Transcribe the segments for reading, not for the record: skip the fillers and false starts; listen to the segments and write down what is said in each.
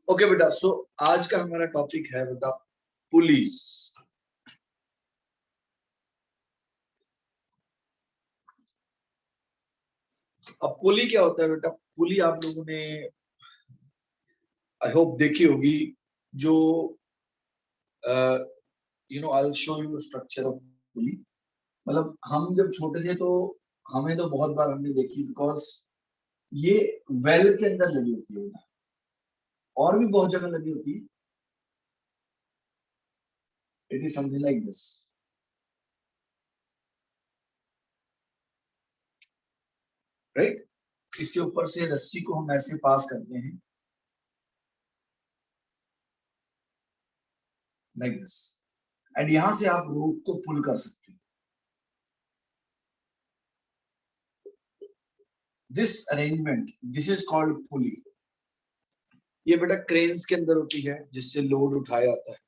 Okay बेटा, सो आज का हमारा टॉपिक है बेटा पुलिस। अब पुली क्या होता है बेटा? पुली आप लोगों ने आई होप देखी होगी। जो I will show you structure of pulley. मतलब हम जब छोटे थे तो हमें तो बहुत बार हमने देखी, बिकॉज ये वेल के अंदर लगी होती है बेटा, और भी बहुत जगह लगी होती है। It is something like this, right? इसके ऊपर से रस्सी को हम ऐसे पास करते हैं, लाइक दिस, एंड यहां से आप रोप को पुल कर सकते हैं। This arrangement, this is called pulley. ये बेटा क्रेन्स के अंदर होती है जिससे लोड उठाया जाता है।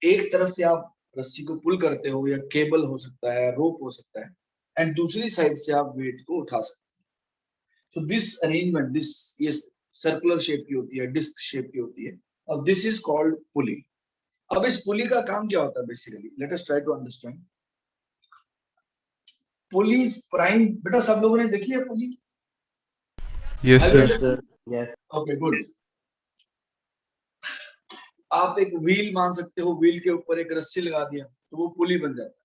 एक तरफ से आप रस्सी को पुल करते हो, या केबल हो सकता है, रोप हो सकता है, एंड दूसरी साइड से आप वेट को उठा सकते हैं। सो दिस अरेंजमेंट, दिस ये सर्कुलर शेप की होती है, डिस्क शेप की होती है, और दिस इज कॉल्ड पुली। अब इस पुली का काम क्या होता है basically? Let us try to understand. Pulleys prime, बेटा सब लोगों ने देखी है pulley? Yes, sir. Yes. Okay good. आप एक व्हील मान सकते हो, व्हील के ऊपर एक रस्सी लगा दिया तो वो पुली बन जाता है।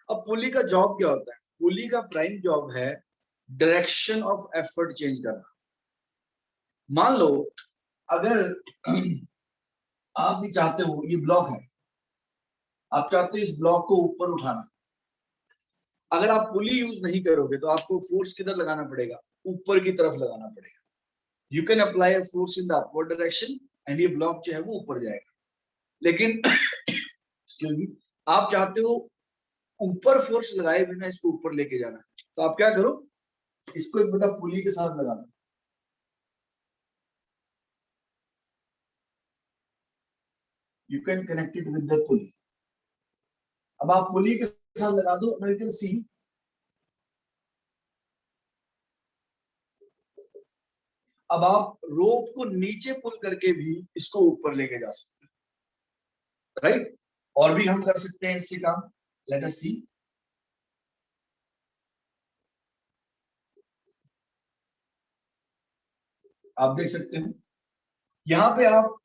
अब पुली का जॉब क्या होता है? पुली का प्राइम जॉब है डायरेक्शन ऑफ एफर्ट चेंज करना। मान लो अगर आप भी चाहते हो, ये ब्लॉक है, आप चाहते हो इस ब्लॉक को ऊपर उठाना। अगर आप पुली यूज नहीं करोगे तो आपको फोर्स किधर लगाना पड़ेगा? ऊपर की तरफ लगाना पड़ेगा। You can apply force in the upward direction and ये ब्लॉक जो है वो ऊपर जाएगा। लेकिन आप चाहते हो ऊपर फोर्स लगाए बिना इसको ऊपर लेके जाना, तो आप क्या करो, इसको एक बेटा पुली के साथ लगा दो। You can connect it with the पुली। अब आप पुली के साथ लगा दो, यू कैन सी अब आप रोप को नीचे पुल करके भी इसको ऊपर लेके जा सकते हैं, राइट? और भी हम कर सकते हैं इससे काम। लेट अस सी। आप देख सकते हो यहाँ पे आप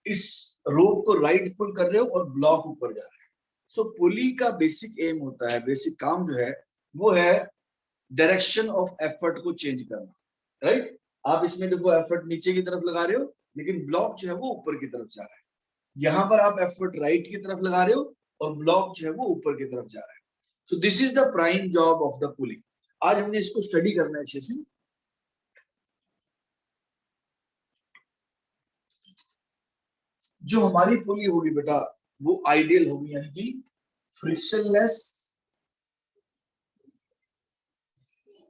इस रोप को राइट पुल कर रहे हो और ब्लॉक ऊपर जा रहा है। सो पुली का बेसिक एम होता है, बेसिक काम जो है वो है डायरेक्शन ऑफ एफर्ट को चेंज करना, राइट? आप इसमें देखो एफर्ट नीचे की तरफ लगा रहे हो, लेकिन ब्लॉक जो है वो ऊपर की तरफ जा रहा है। यहाँ पर आप एफर्ट राइट की तरफ लगा रहे हो और ब्लॉक जो है वो ऊपर की तरफ जा रहा है। So this is the prime job of the पुली। आज हमने इसको स्टडी करना है अच्छे से। जो हमारी पुली होगी बेटा वो आइडियल होगी, यानी कि फ्रिक्शनलेस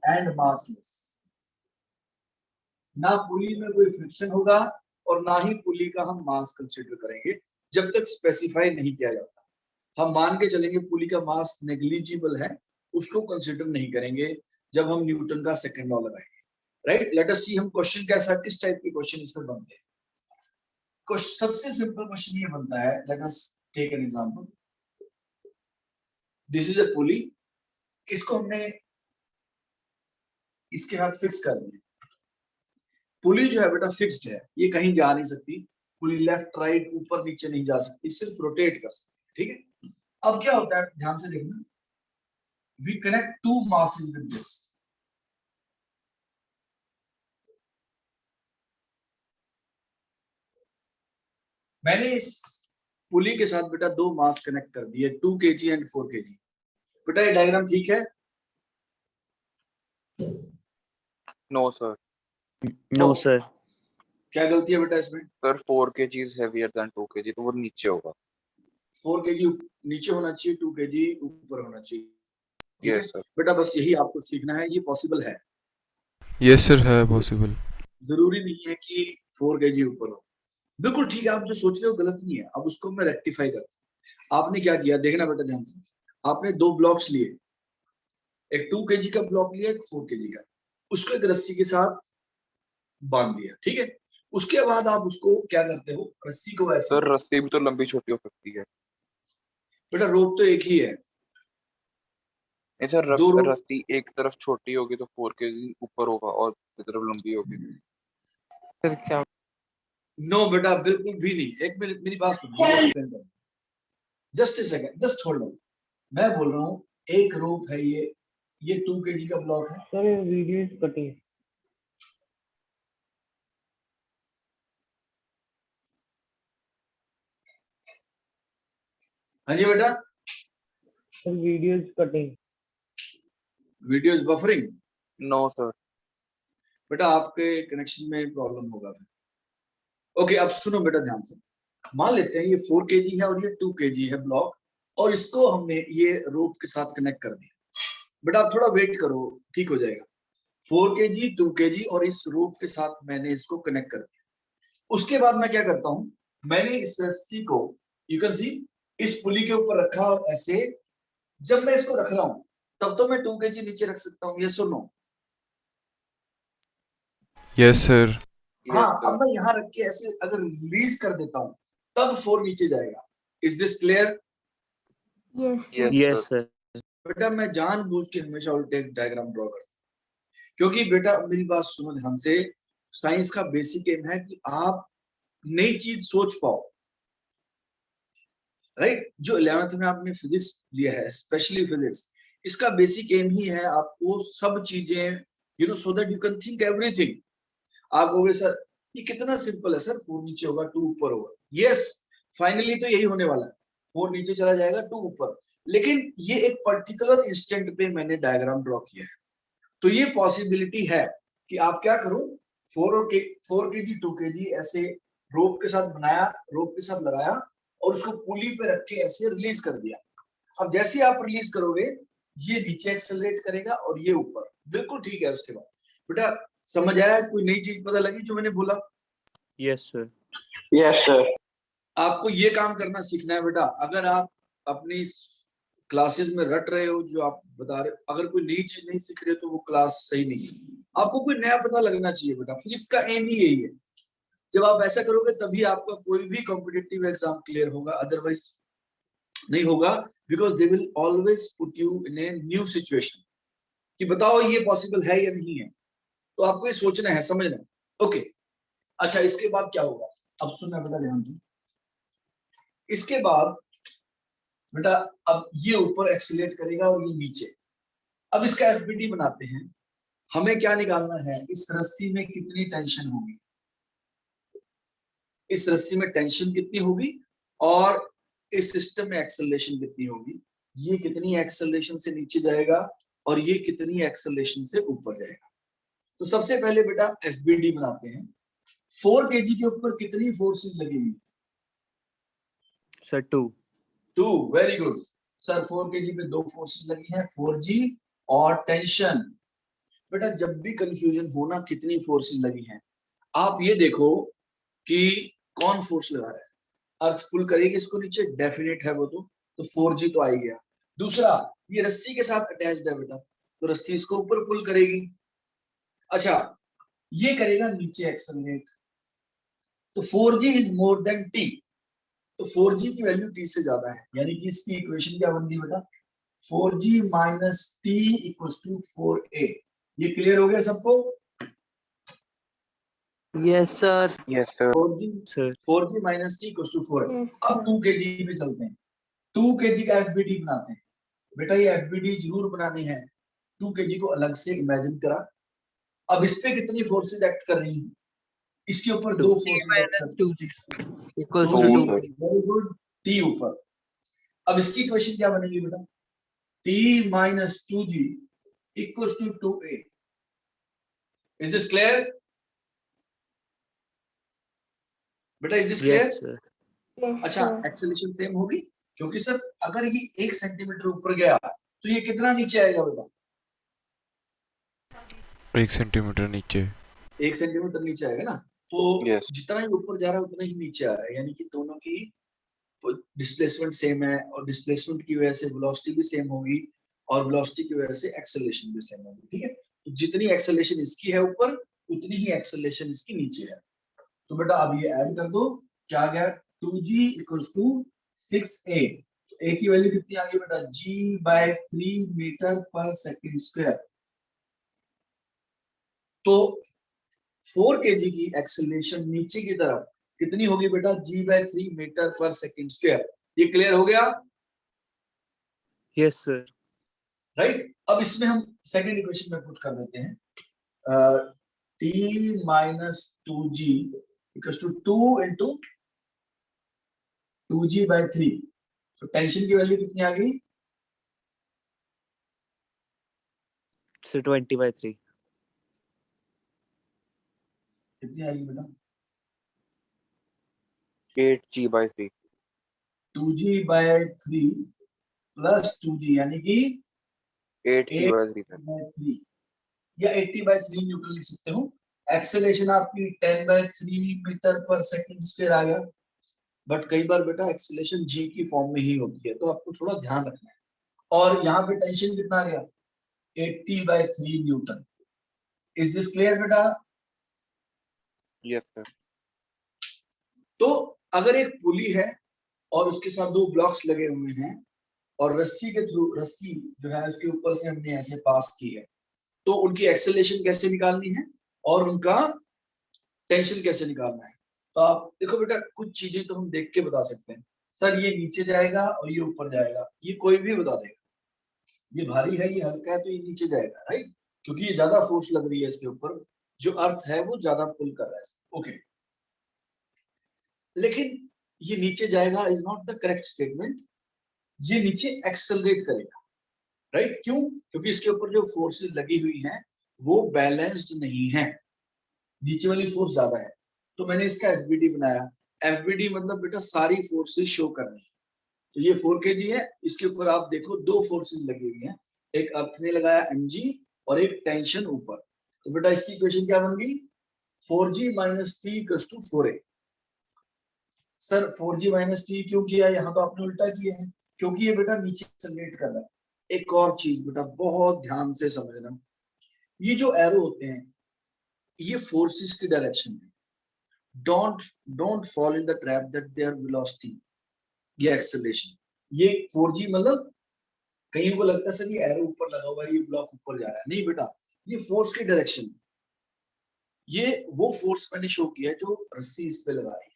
एंड मासलेस। ना पुली में कोई फ्रिक्शन होगा और ना ही पुली का हम मास कंसीडर करेंगे जब तक स्पेसिफाई नहीं किया जाता। हम मान के चलेंगे पुली का मास नेग्लिजिबल है, उसको कंसीडर नहीं करेंगे जब हम न्यूटन का सेकंड लॉ लगाएंगे, राइट? लेट अस सी हम क्वेश्चन कैसा, किस टाइप के क्वेश्चन इसमें बनते हैं। सबसे सिंपल क्वेश्चन ये बनता है, let us take an example. This is a pulley, इसको हमने इसके हाथ फिक्स कर दिया। पुली जो है बेटा फिक्स्ड है, ये कहीं जा नहीं सकती। पुली लेफ्ट राइट ऊपर नीचे नहीं जा सकती, सिर्फ रोटेट कर सकती है, ठीक है? अब क्या होता है, ध्यान से देखना। We connect to masses with this। मैंने इस पुली के साथ बेटा दो मास कनेक्ट कर दिए, 2 kg एंड 4 kg। बेटा ये डायग्राम ठीक है? No sir. No, sir. क्या गलती है बेटा इसमें? Sir 4 kg is heavier than 2 kg, तो वो नीचे होगा। 4 kg नीचे होना चाहिए, 2 kg ऊपर होना चाहिए, ठीक है? Yes sir. बेटा बस यही आपको सीखना है, ये पॉसिबल है। Yes, sir, है possible. जरूरी नहीं है कि 4 kg ऊपर हो। बिल्कुल ठीक है, आप जो सोच रहे हो गलत नहीं है। अब उसको मैं रेक्टिफाई करता हूँ। आपने क्या किया, देखना बेटा ध्यान से। आपने दो ब्लॉक्स लिए, एक 2 kg का ब्लॉक लिया, एक 4 kg का। उसको एक रस्सी के साथ बांध दिया, ठीक है? उसके बाद आप उसको क्या करते हो, रस्सी को ऐसे, सर रस्सी भी तो लंबी छोटी हो सकती है। बेटा रोप तो एक ही है, नहीं सर, दो रोप। रस्सी एक तरफ छोटी होगी तो 4 kg ऊपर होगा और दूसरी तरफ लंबी होगी। सर क्या? नो बेटा बिल्कुल भी नहीं, एक मिनट मेरी बात सुनो, एक्सप्लेन करो, just a second, just hold on. मैं बोल रहा हूँ एक रोप है ये 2 kg का ब्लॉक है। Sir video is cutting. हाँ जी बेटा, sir video is cutting. Video is buffering. No sir. बेटा आपके कनेक्शन में प्रॉब्लम होगा फिर। ओके अब सुनो बेटा ध्यान से, मान लेते हैं ये 4 kg है और ये 2 kg है ब्लॉक, और इसको हमने ये रोप के साथ कनेक्ट कर दिया। बेटा आप थोड़ा वेट करो, ठीक हो जाएगा। 4 kg 2 kg और इस रोप के साथ मैंने इसको कनेक्ट कर दिया। उसके बाद मैं क्या करता हूं, मैंने इस रस्सी को, यू कैन सी, इस पुली के ऊपर रखा और ऐसे, जब मैं इसको रख रहा हूं तब तो मैं 2 kg नीचे रख सकता हूं, ये सुनो। Yes, sir. हाँ यस अब सर। मैं यहाँ रख के ऐसे अगर रिलीज कर देता हूं तब 4 नीचे जाएगा। Is this clear? Yes, sir. Yes yes sir. Sir. बेटा मैं जानबूझ के हमेशा उल्टे डायग्राम ड्रॉ करता हूं, क्योंकि बेटा मेरी बात सुनो ध्यान से, साइंस का बेसिक एम है कि आप नई चीज सोच पाओ, राइट? जो 11th में आपने फिजिक्स लिया है, स्पेशली फिजिक्स, इसका बेसिक एम ही है आपको सब चीजें, so that you can think everything. आप कहोगे सर ये कितना सिंपल है सर, 4 नीचे होगा 2 ऊपर होगा। यस, फाइनली तो यही होने वाला है, 4 नीचे चला जाएगा 2 ऊपर, लेकिन ये एक पर्टिकुलर इंस्टेंट पे मैंने डायग्राम ड्रॉ किया है। तो ये पॉसिबिलिटी है कि आप क्या करो, 4 kg 2 kg ऐसे रोप के साथ बनाया, रोप के साथ लगाया और उसको पुली पे रख के ऐसे रिलीज कर दिया। अब जैसे आप रिलीज करोगे ये नीचे एक्सेलरेट करेगा और ये ऊपर, बिल्कुल ठीक है। उसके बाद बेटा समझ आया, कोई नई चीज पता लगी जो मैंने बोला? Yes sir. Yes sir. आपको ये काम करना सीखना है बेटा। अगर आप अपनी क्लासेस में रट रहे हो जो आप बता रहे हो, अगर कोई नई चीज नहीं सीख रहे हो तो वो क्लास सही नहीं है। आपको कोई नया पता लगना चाहिए बेटा, फिजिक्स का एम ही यही है। जब आप ऐसा करोगे तभी आपका कोई भी कॉम्पिटिटिव एग्जाम क्लियर होगा, अदरवाइज नहीं होगा। Because they will always put you in a new situation कि बताओ ये पॉसिबल है या नहीं है, तो आपको ये सोचना है, समझना है। ओके अच्छा इसके बाद क्या होगा, अब सुनना बेटा ध्यान से। इसके बाद बेटा अब ये ऊपर एक्सीलरेट करेगा और ये नीचे। अब इसका एफबीटी बनाते हैं। हमें क्या निकालना है, इस रस्सी में कितनी टेंशन होगी, इस रस्सी में टेंशन कितनी होगी और इस सिस्टम में एक्सेलरेशन कितनी होगी। ये कितनी एक्सेलरेशन से नीचे जाएगा और ये कितनी एक्सेलरेशन से ऊपर जाएगा। तो सबसे पहले बेटा एफबीडी बनाते हैं। 4 kg के ऊपर कितनी फोर्सेस लगेंगी? Sir 2। 2, very good sir. 4 kg पे 2 फोर्सेस लगी हैं, 4g और टेंशन। बेटा जब भी कंफ्यूजन होना कितनी फोर्सेस लगी हैं, आप ये देखो कि कौन फोर्स लगा रहा है। अर्थ पुल करेगी इसको नीचे, डेफिनेट है वो, तो 4g तो आ ही गया। दूसरा ये रस्सी के साथ अटैच्ड है बेटा, तो रस्सी इसको ऊपर पुल करेगी। अच्छा ये करेगा नीचे एक्सेलरेट, तो 4g is more than t, तो 4g की वैल्यू t से ज्यादा है, यानी कि इसकी इक्वेशन क्या बनती है बेटा, 4g minus t equals to 4a। ये क्लियर हो गया सबको? Yes sir. Yes sir. 4g sir 4g minus t equals to 4। Yes, अब sir. 2 kg पे चलते हैं, 2 kg का एफबीडी बनाते हैं। बेटा ये एफबीडी जरूर बनानी है, 2 kg को अलग से इमेजिन करा। अब इस पे कितनी फोर्सेस एक्ट कर रही हैं, इसके ऊपर 2 फोर्सेस एक्ट कर रही 2g इक्वल्स हैं, to 2g 2। Very good, t ऊपर। अब इसकी इक्वेशन क्या बनेगी बेटा, t minus 2g equals to 2a। Is this clear बेटा, is this clear? Yes sir. Yes, अच्छा sir. एक्सेलरेशन सेम होगी, क्योंकि सर अगर ये 1 सेंटीमीटर ऊपर गया तो ये कितना नीचे आएगा बेटा, 1 सेंटीमीटर नीचे। 1 सेंटीमीटर नीचे आएगा ना। तो यस। जितना ही ऊपर जा रहा है उतना ही नीचे आ रहा है, यानी कि दोनों की डिस्प्लेसमेंट सेम है, और डिस्प्लेसमेंट की वजह से वेलोसिटी भी सेम होगी और वेलोसिटी की वजह से एक्सेलरेशन भी सेम होगी। ठीक है, तो जितनी एक्सेलरेशन इसकी है ऊपर उतनी ही एक्सेलरेशन इसकी नीचे है। तो बेटा अब ये ऐड कर दो, क्या आ गया 2g इक्वल्स टू 6a। तो a की वैल्यू कितनी आ गई बेटा g/3 metre per second square. तो 4 kg की एक्सेलरेशन नीचे की तरफ कितनी होगी बेटा g/3 metre per second square. ये क्लियर हो गया, Yes, sir. राइट। अब इसमें हम सेकंड इक्वेशन में पुट कर देते हैं t minus 2g equals to 2 into 2g/3। तो टेंशन की वैल्यू कितनी आ गई Sir, 20/3. कितनी आएगी बेटा 8g/3 2g/3 प्लस 2g यानी कि 8g/3 सर। 8/3 या 80/3 न्यूटन लिख सकते हो। एक्सेलरेशन आपकी 10/3 मीटर पर सेकंड स्क्वायर आ गया। बट कई बार बेटा एक्सेलरेशन जी की फॉर्म में ही होती है, तो आपको थोड़ा ध्यान रखना है। और यहाँ पे टेंशन कितना आ गया 80/3 न्यूटन। इज दिस क्लियर बेटा। Yes sir. तो अगर एक पुली है और उसके साथ दो ब्लॉक्स लगे हुए हैं और रस्सी के थ्रू, रस्सी जो है उसके ऊपर से हमने ऐसे पास की है, तो उनकी एक्सेलरेशन कैसे निकालनी है और उनका टेंशन कैसे निकालना है। तो आप देखो बेटा कुछ चीजें तो हम देख के बता सकते हैं। सर ये नीचे जाएगा और ये ऊपर जाएगा, ये कोई भी बता देगा। ये भारी है, ये हल्का है, तो ये नीचे जाएगा, राइट, क्योंकि ये ज्यादा फोर्स लग रही है इसके ऊपर, जो अर्थ है वो ज्यादा पुल कर रहा है। ओके, लेकिन ये नीचे जाएगा is not the correct statement. ये नीचे एक्सेलरेट करेगा, राइट। क्यों? क्योंकि इसके ऊपर जो फोर्सेस लगी हुई हैं वो बैलेंस्ड नहीं है, नीचे वाली फोर्स ज्यादा है। तो मैंने इसका एफबीडी बनाया। एफबीडी मतलब बेटा सारी फोर्सेस शो करनी है। तो ये 4 kg है, इसके ऊपर आप देखो दो फोर्सेस लगी हुई हैं, एक अर्थ ने लगाया mg और एक टेंशन ऊपर। तो बेटा इसकी इक्वेशन क्या बन गई 4g minus T equals to 4a। Sir 4g minus T क्यों किया, यहाँ तो आपने उल्टा किया है, क्योंकि ये बेटा नीचे एक्सेलरेट कर रहा है। एक और चीज बेटा बहुत ध्यान से समझना, ये जो एरो होते हैं ये फोर्सेस की डायरेक्शन है। Don't fall in the trap that they are velocity, ये एक्सेलरेशन। ये 4g मतलब कहीं को लगता है सर ये एरो ऊपर लगा हुआ है, ये ब्लॉक ऊपर जा रहा है, नहीं बेटा, ये फोर्स की डायरेक्शन। ये वो फोर्स मैंने शो किया है जो रस्सी इस पे लगा रही है,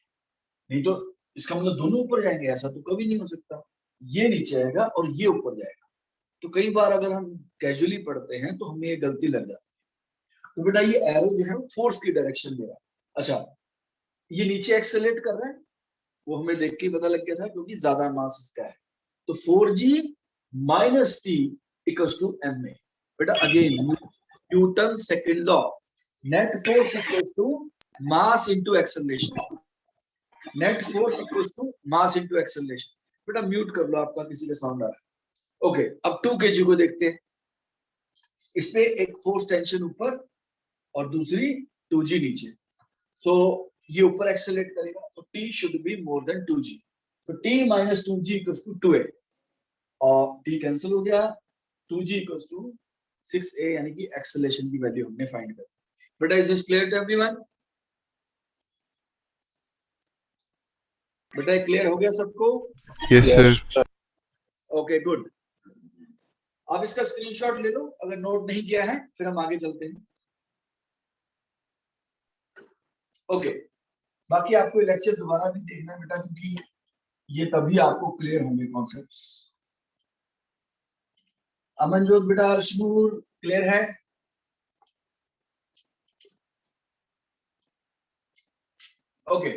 नहीं तो इसका मतलब दोनों ऊपर जाएंगे ऐसा तो कभी नहीं हो सकता। ये नीचे आएगा और ये ऊपर जाएगा। तो कई बार अगर हम कैजुअली पढ़ते हैं तो हमें ये गलती लग जाती है। तो बेटा ये एरो जो है वो फोर्स की डायरेक्शन दे रहा है। अच्छा, ये नीचे एक्सेलरेट कर रहा है, वो हमें देख के ही पता लग गया था क्योंकि ज्यादा मास इसका है। तो 4g minus T equals to ma। बेटा again Newton second law, net force equals to mass into acceleration. Net force equals to mass into acceleration. बेटा म्यूट कर लो, आपका किसी का साउंड आ रहा है। ओके, अब 2 kg को देखते हैं। इसपे एक फोर्स टेंशन ऊपर और दूसरी 2g नीचे। तो ये ऊपर एक्सेलरेट करेगा, तो t should be more then 2g। तो t minus 2g equals to 2a और t कैंसिल हो गया, 2g इक्वल्स टू 6a, यानी कि एक्सेलरेशन की वैल्यू हमने फाइंड कर दी। बेटा is this clear to everyone? बेटा क्लियर हो गया सबको? Yes sir. Okay good. आप इसका स्क्रीनशॉट ले लो अगर नोट नहीं किया है, फिर हम आगे चलते हैं। ओके, बाकी आपको लेक्चर दोबारा भी देखना है बेटा, क्योंकि ये तभी आपको क्लियर होंगे कॉन्सेप्ट्स। अमनजोत बेटा, अर्शनूर क्लियर है? ओके,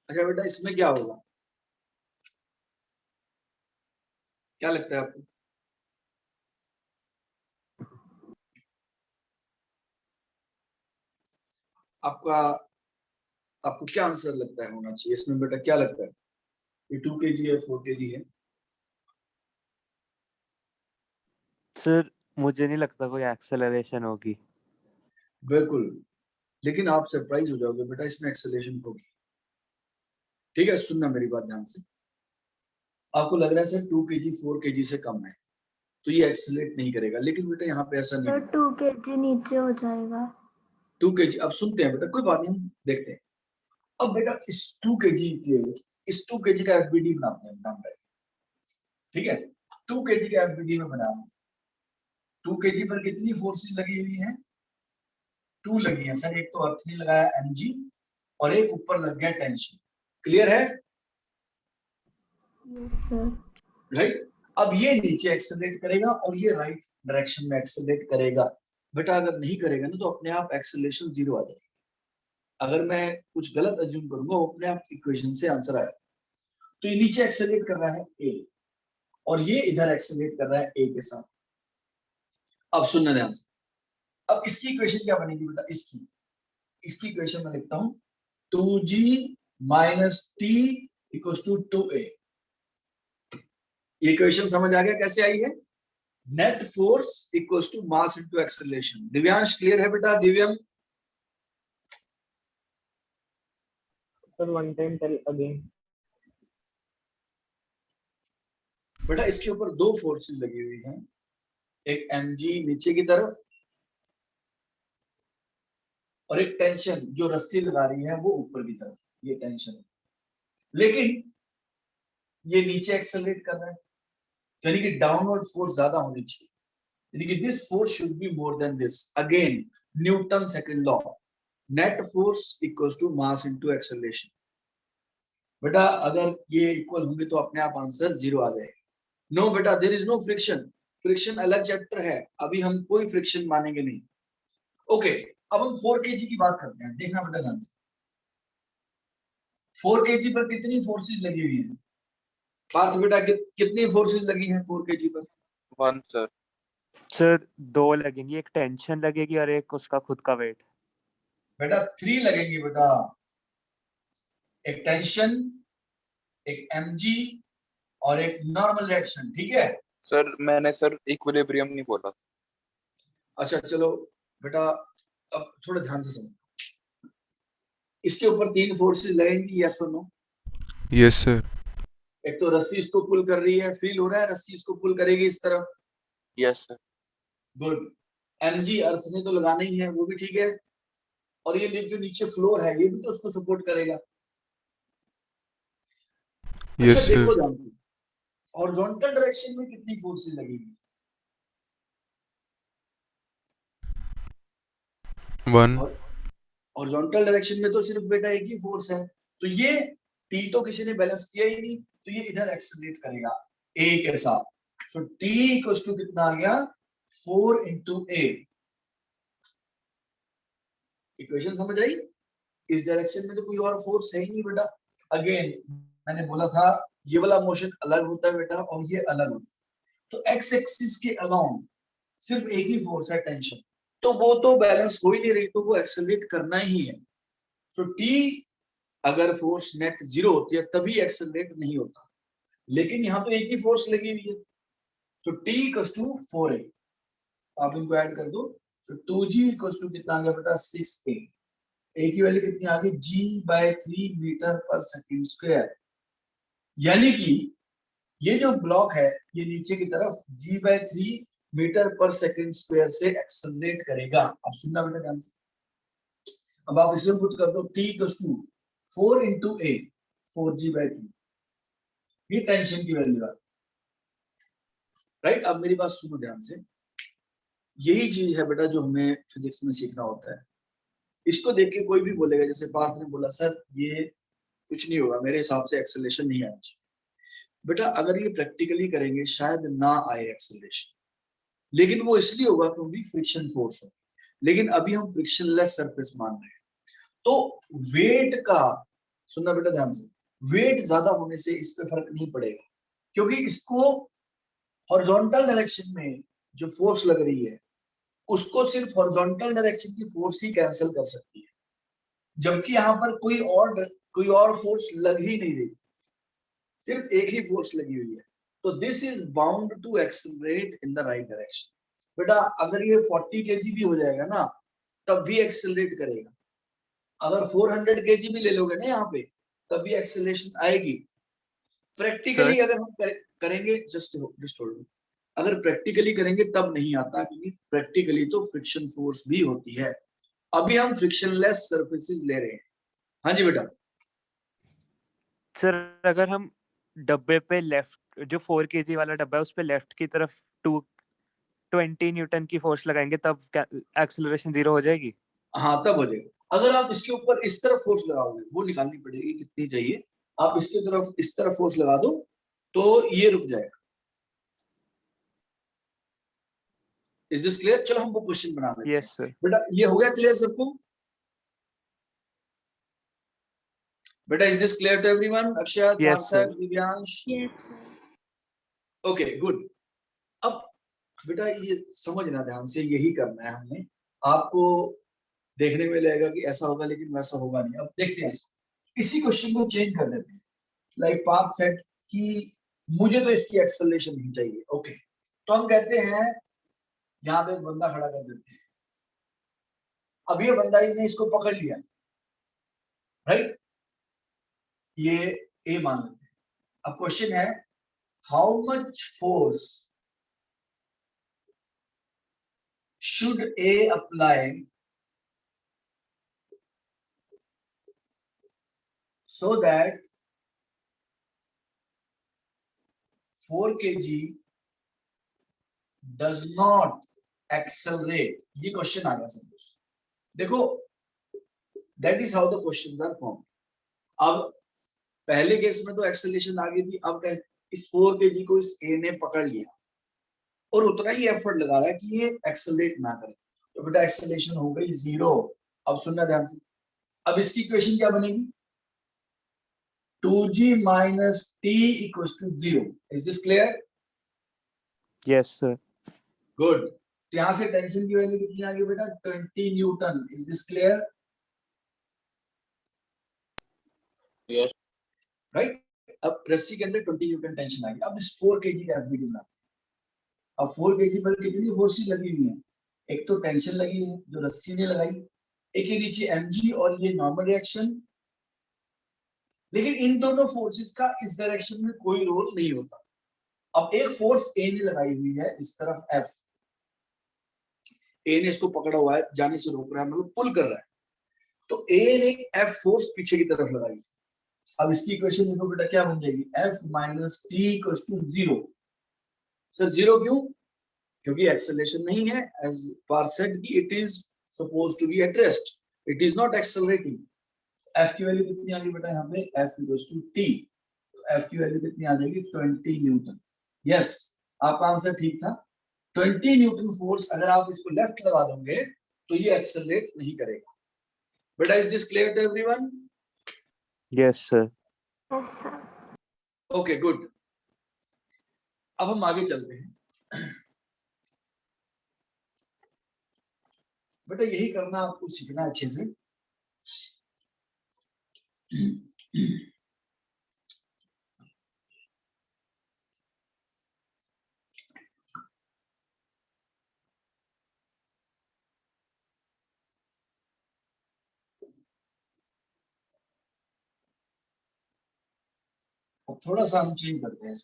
अच्छा बेटा इसमें क्या होगा, क्या लगता है आपको? आपका आपको क्या आंसर लगता है होना चाहिए इसमें बेटा, क्या लगता है? ये 2 kg है 4 kg है? Sir, मुझे नहीं लगता कोई एक्सेलरेशन होगी। बिल्कुल, लेकिन आप सरप्राइज हो जाओगे बेटा, इसमें एक्सेलरेशन होगी। ठीक है, सुनना मेरी बात ध्यान से। आपको लग रहा है सर 2 kg 4 kg से कम है तो ये एक्सेलरेट नहीं करेगा, लेकिन बेटा यहाँ पे ऐसा नहीं सर है। 2 kg नीचे हो जाएगा। 2 kg, अब सुनते हैं बेटा, कोई बात नहीं, हम देखते हैं। अब बेटा इस 2 kg के, इस 2 kg का एफबीडी बनाते हैं नाम पे। ठीक है, 2 kg का एफबीडी में बना रहे हैं। 2 kg पर कितनी फोर्सेस लगी हुई हैं? 2 लगी है सर। एक तो अर्थ ने लगाया mg और एक ऊपर लग गया टेंशन। क्लियर है? Yes sir. राइट। अब ये नीचे एक्सेलरेट करेगा और ये राइट डायरेक्शन में एक्सेलरेट करेगा। बेटा अगर नहीं करेगा ना तो अपने आप एक्सेलरेशन 0 आ जाएगी। अगर मैं कुछ गलत अज्यूम करूंगा वो अपने आप इक्वेशन से आंसर आएगा। तो ये नीचे एक्सेलरेट कर रहा है ए और ये इधर एक्सेलरेट कर रहा है ए के साथ। अब सुनना ध्यान से, अब इसकी इक्वेशन क्या बनेगी बेटा? इसकी इक्वेशन में लिखता हूं 2g minus T equals to 2a। ये इक्वेशन समझ आ गया कैसे आई है? Net force equals to mass into acceleration. Divyansh clear है बेटा? दिव्यम Sir, one time tell again. बेटा इसके ऊपर दो फोर्सेस लगी हुई हैं, एक mg नीचे की तरफ और एक टेंशन जो रस्सी लगा रही है वो ऊपर की तरफ। ये टेंशन है, लेकिन ये नीचे एक्सेलरेट कर रहा है, यानी कि डाउनवर्ड फोर्स ज्यादा होनी चाहिए, यानी कि this force should be more than this. Again Newton second law, net force equals to mass into acceleration. बेटा अगर ये इक्वल होंगे तो अपने आप आंसर 0 आ जाएगा। नो बेटा, there is no friction. Friction अलग चैप्टर है, अभी हम कोई फ्रिक्शन मानेंगे नहीं। ओके, अब हम 4 kg की बात करते हैं। देखना बेटा ध्यान से, 4 kg पर कितनी फोर्सेस लगी हुई हैं? पार्थ बेटा कितनी फोर्सेस लगी हैं 4 kg पर? 1 सर। सर 2 लगेंगी, एक टेंशन लगेगी और एक उसका खुद का वेट। बेटा 3 लगेंगी बेटा, एक टेंशन, एक mg और एक नॉर्मल रिएक्शन। ठीक है सर मैंने सर इक्विलिब्रियम नहीं बोला। अच्छा चलो बेटा, अब थोड़ा ध्यान से समझो। इसके ऊपर 3 फोर्सेस लगेंगी, यस और नो? Yes sir. एक तो रस्सी इसको पुल कर रही है, फील हो रहा है रस्सी इसको पुल करेगी इस तरफ। Yes sir. गुड। mg अर्थ ने तो लगाना ही है, वो भी ठीक है, और ये जो नीचे फ्लोर है ये भी तो उसको सपोर्ट करेगा। यस अच्छा देखो सर। ध्यान से, हॉरिजॉन्टल डायरेक्शन में कितनी फोर्सेस लगेगी? 1। हॉरिजॉन्टल डायरेक्शन में तो सिर्फ बेटा एक ही फोर्स है, तो ये टी तो किसी ने बैलेंस किया ही नहीं, तो ये इधर एक्सेलरेट करेगा ए के साथ। सो टी इक्वल्स टू कितना आ गया? 4 इंटू ए। इक्वेशन समझ आई? इस डायरेक्शन में तो कोई और फोर्स है ही नहीं बेटा। अगेन मैंने बोला था ये वाला मोशन अलग होता है बेटा और ये अलग होता है, तो एक्स एक्सिस के अलोंग सिर्फ एक ही फोर्स है, टेंशन, तो वो तो बैलेंस हो ही नहीं रही, तो वो एक्सेलरेट करना ही है। तो टी अगर फोर्स नेट 0 होती है तभी एक्सेलरेट नहीं होता, लेकिन यहाँ तो एक ही फोर्स लगी हुई है, तो टी इक्वल्स टू 4a। आप इनको ऐड कर दो, तो 2g इक्वल्स टू कितना आ गया बेटा? 6a। a की वैल्यू कितनी आ गई? g/3 metre per second square. यानी कि ये जो ब्लॉक है ये नीचे की तरफ g/3 metre per second square से एक्सेलरेट करेगा। अब सुनना बेटा ध्यान से, अब आप इसमें पुट कर दो t equals to 4 into a, 4g/3। ये टेंशन की वैल्यू है, राइट? अब मेरी बात सुनो ध्यान से, यही चीज है बेटा जो हमें फिजिक्स में सीखना होता है। इसको देख के कोई भी बोलेगा, जैसे पार्थ ने बोला सर ये कुछ नहीं होगा, मेरे हिसाब से एक्सेलरेशन नहीं आना चाहिए। बेटा अगर ये प्रैक्टिकली करेंगे शायद ना आए एक्सेलरेशन, लेकिन वो इसलिए होगा क्योंकि फ्रिक्शन फोर्स है। लेकिन अभी हम फ्रिक्शनलेस सरफेस मान रहे हैं, तो वेट का, सुनना बेटा ध्यान से, वेट ज्यादा होने से इस पे फर्क नहीं पड़ेगा, क्योंकि इसको हॉरिजॉन्टल डायरेक्शन में जो फोर्स लग रही है उसको सिर्फ हॉरिजॉन्टल डायरेक्शन की फोर्स ही कैंसिल कर सकती है, जबकि यहाँ पर कोई और फोर्स लग ही नहीं रही, सिर्फ एक ही फोर्स लगी हुई है, तो this is bound to accelerate in the right direction. बेटा अगर ये 40 kg भी हो जाएगा ना तब भी एक्सेलरेट करेगा। अगर 400 kg भी ले लोगे ना यहाँ पे तब भी एक्सेलरेशन आएगी। प्रैक्टिकली अगर हम करेंगे जस्ट होल्ड, अगर प्रैक्टिकली करेंगे तब नहीं आता, क्योंकि प्रैक्टिकली तो फ्रिक्शन फोर्स भी होती है। अभी हम फ्रिक्शनलेस सरफेसेस ले रहे हैं। हाँ जी बेटा। सर अगर हम डब्बे पे लेफ्ट जो 4 kg वाला डब्बा है उस पे लेफ्ट की तरफ 220 न्यूटन की फोर्स लगाएंगे तब एक्सेलरेशन 0 हो जाएगी। हाँ तब हो जाएगा। अगर आप इसके ऊपर इस तरफ फोर्स लगाओगे, वो निकालनी पड़ेगी कितनी चाहिए, आप इसके तरफ इस तरफ फोर्स लगा दो तो ये रुक जाएगा। Is this clear? चलो हम वो क्वेश्चन बना लेते हैं। Yes sir. बेटा ये हो गया क्लियर सबको? बेटा is this clear to everyone? Akshay, Yes, Sarthak, sir. Divyansh? Yes, sir. Okay good. अब बेटा ये समझना ध्यान से, यही करना है हमने। आपको देखने में लगेगा कि ऐसा होगा लेकिन वैसा होगा नहीं। अब देखते हैं, इसी क्वेश्चन को चेंज कर देते हैं। लाइक पाथ सेट कि मुझे तो इसकी एक्सेलरेशन नहीं चाहिए। ओके तो हम कहते हैं यहाँ पे एक बंदा खड़ा कर देते हैं। अब ये बंदा ने इसको पकड़ लिया, राइट? ये ए मान लेते हैं। अब क्वेश्चन है how much force should A apply so that 4 kg does not accelerate? ये क्वेश्चन आ गया समझो। देखो that is how the questions are formed. अब पहले केस में तो एक्सेलरेशन आ गई थी, अब इस 4 kg को इस A ने पकड़ लिया और उतना ही एफर्ट लगा रहा है कि ये एक्सेलरेट ना करे, तो बेटा एक्सेलरेशन हो गई 0। अब सुनना ध्यान से, अब इसकी इक्वेशन क्या बनेगी? 2g minus t equals to 0. Is this clear? Yes, sir. Good. तो यहाँ से टेंशन की वैल्यू कितनी आ गई बेटा? 20 Newton. Is this clear? Yes. Right? अब रस्सी के अंदर 20 न्यूटन टेंशन आ गई। अब इस 4 kg का एफबीटी बना। अब 4 kg पर कितनी फोर्स लगी हुई है? एक तो टेंशन लगी है जो रस्सी ने लगाई, एक के नीचे mg और ये नॉर्मल रिएक्शन। लेकिन इन दोनों फोर्सेस का इस डायरेक्शन में कोई रोल नहीं होता। अब एक फोर्स ए ने लगाई हुई है इस तरफ F, ए ने इसको पकड़ा हुआ है, जाने से रोक रहा है, मतलब पुल कर रहा है, तो ए ने F फोर्स पीछे की तरफ लगाई। अब इसकी इक्वेशन देखो बेटा क्या बन जाएगी? F minus T equals to 0। Sir 0 क्यों? क्योंकि एक्सेलरेशन नहीं है, एज पार सेड कि it is supposed to be at rest, it is not accelerating. F की वैल्यू कितनी आ गई बेटा यहाँ पे? F इक्वल्स टू टी, तो F की वैल्यू कितनी आ जाएगी? 20 न्यूटन। यस, आपका आंसर ठीक था। 20 न्यूटन फोर्स अगर आप इसको लेफ्ट लगा दोगे तो ये एक्सेलरेट नहीं करेगा। बेटा is this clear to everyone? Yes, sir. Yes, sir. Okay good. अब हम आगे चलते हैं। बेटा यही करना आपको सीखना अच्छे से। अब थोड़ा सा हम चेंज करते हैं।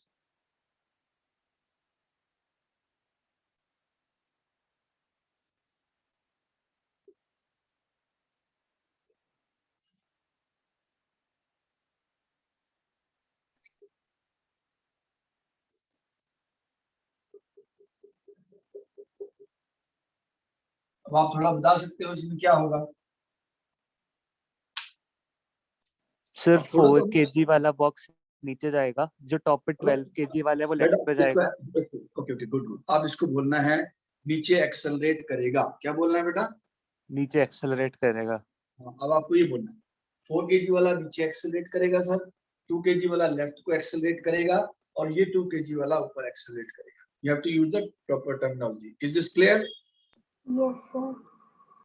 अब आप थोड़ा बता सकते हो इसमें क्या होगा? सर अब थोड़ा 4 तो kg वाला बॉक्स नीचे जाएगा, जो टॉप पे 12 kg वाला है वो लेफ्ट पे जाएगा। Okay okay good good. आप इसको बोलना है नीचे एक्सेलरेट करेगा। क्या बोलना है बेटा? नीचे एक्सेलरेट करेगा। हाँ, अब आपको ये बोलना है 4 kg वाला नीचे एक्सेलरेट करेगा सर, 2 kg वाला लेफ्ट को एक्सेलरेट करेगा और ये 2 kg वाला ऊपर एक्सेलरेट करेगा। You have to use the proper terminology. Is this clear? Yes, sir.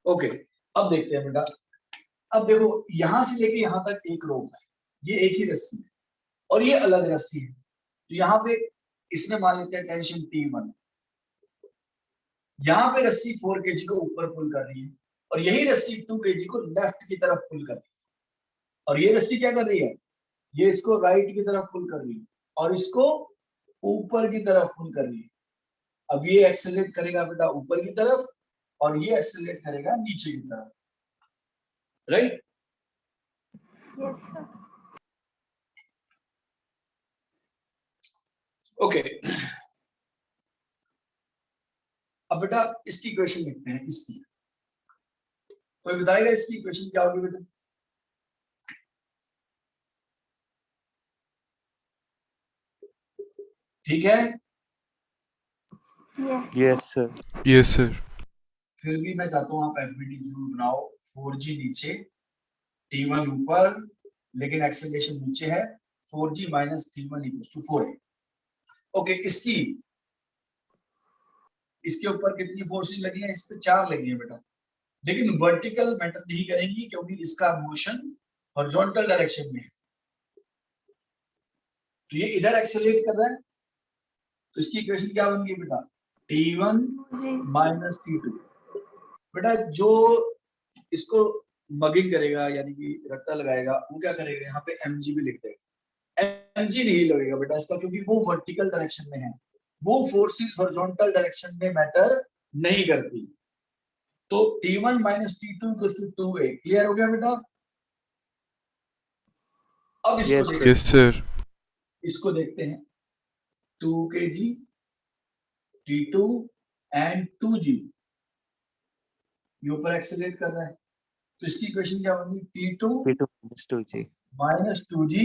Okay अब देखते हैं बेटा। अब देखो यहां से लेके यहां तक एक रोप है, ये एक ही रस्सी है और ये अलग रस्सी है। तो यहाँ पे इसमें मान लेते हैं टेंशन T1, यहाँ पे रस्सी 4 kg को ऊपर पुल कर रही है और यही रस्सी 2 kg को लेफ्ट की तरफ पुल कर रही है, और ये रस्सी क्या कर रही है, ये इसको राइट की तरफ पुल कर रही है और इसको ऊपर की तरफ पुल कर रही है। अब ये एक्सेलरेट करेगा बेटा ऊपर की तरफ और ये एक्सेलरेट करेगा नीचे की तरफ, राइट? Yes, sir. ओके अब बेटा इसकी इक्वेशन लिखते हैं। इसकी कोई बताएगा इसकी इक्वेशन क्या होगी बेटा? ठीक है, Yes. Yes sir. Yes, sir. फिर भी मैं चाहता हूँ आप एफबीटी जरूर बनाओ। 4g नीचे, t1 ऊपर, लेकिन एक्सेलरेशन नीचे है। 4g minus t1 equals to 4a। Okay, इसके ऊपर कितनी फोर्सेस लगी हैं? इस पे 4 लगी है बेटा, लेकिन वर्टिकल मैटर नहीं करेंगी क्योंकि इसका मोशन हॉरिजॉन्टल डायरेक्शन में है। तो ये इधर एक्सेलरेट कर रहा है, तो इसकी इक्वेशन क्या बन गई बेटा? t1 G. Minus t2। बेटा जो इसको मगिंग करेगा यानी कि रट्टा लगाएगा वो क्या करेगा, यहाँ पे mg भी लिख देगा। mg नहीं लगेगा बेटा इसका, क्योंकि वो वर्टिकल डायरेक्शन में है, वो फोर्सेस हॉरिजॉन्टल डायरेक्शन में मैटर नहीं करती। तो t1 minus t2 equals to 2a। Clear हो गया बेटा? अब इसको Yes, देखते हैं, Yes, sir. इसको देखते हैं। 2 kg t2 एंड 2g ये ऊपर एक्सेलरेट कर रहा है, तो इसकी इक्वेशन क्या बनेगी? t2 P2 minus 2G. Minus 2g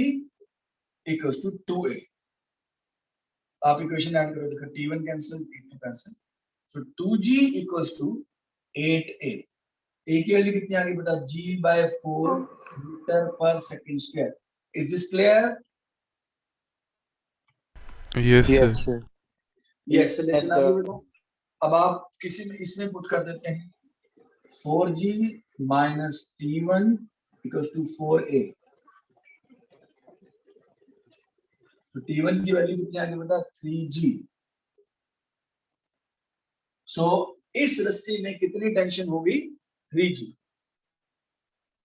equals to 2a। आप इक्वेशन ऐड करो, देखो t1 cancel, t2 cancel, so 2g equals to 8a। a की वैल्यू कितनी आ गई बेटा? g/4 metre per second square. Is this clear? Yes, sir. Yes, sir. ये acceleration Yes, आ गई sir. बेटा। अब आप किसी में इसमें पुट कर देते हैं 4g minus t1 equals to 4a। तो t1 की वैल्यू कितनी आ गई बेटा? 3g। सो इस रस्सी में कितनी टेंशन होगी? 3g,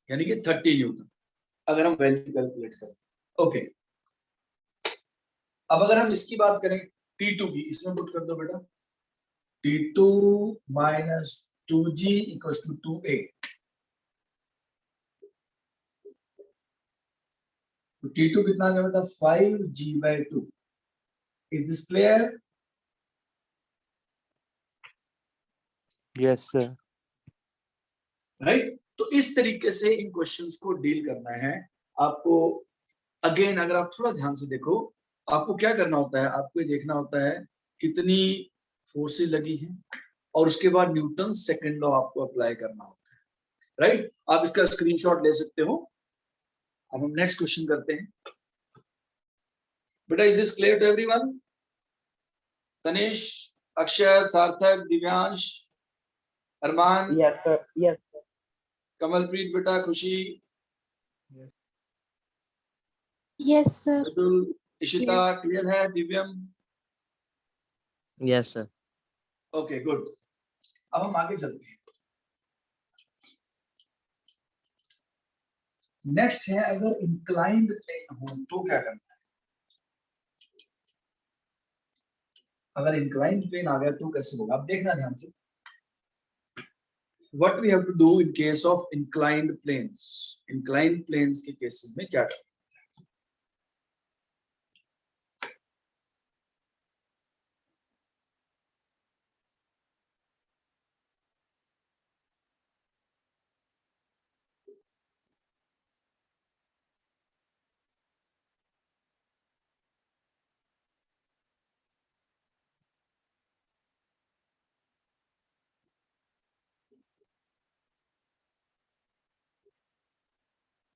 यानी कि 30 न्यूटन, अगर हम वैल्यू कैलकुलेट करें। ओके, अब अगर हम इसकी बात करें t2 की, इसमें पुट कर दो बेटा t2 minus 2g equals to 2a। तो t2 कितना आ गया बेटा? 5g/2। Is this clear? Yes, sir. Right? तो इस तरीके से इन क्वेश्चंस को डील करना है आपको। अगेन अगर आप थोड़ा ध्यान से देखो, आपको क्या करना होता है, आपको ये देखना होता है कितनी फोर्सेस लगी हैं और उसके बाद न्यूटन सेकंड लॉ आपको अप्लाई करना होता है, राइट? आप इसका स्क्रीनशॉट ले सकते हो। अब हम नेक्स्ट क्वेश्चन करते हैं। बेटा is this clear to everyone? Tanish, Akshay, Sarthak, Divyansh, Armaan, Yes, sir. Yes, sir. Kamalpreet बेटा, खुशी, Yes, sir. बिल्कुल, इशिता, क्लियर है? दिव्यम? Yes, sir. Okay good. अब हम आगे चलते हैं। नेक्स्ट है, अगर इंक्लाइंड प्लेन हो तो क्या करना है? अगर इंक्लाइंड प्लेन आ गया तो कैसे होगा? अब देखना ध्यान से। What we have to do in case of inclined planes. Inclined planes के केसेस में क्या करना?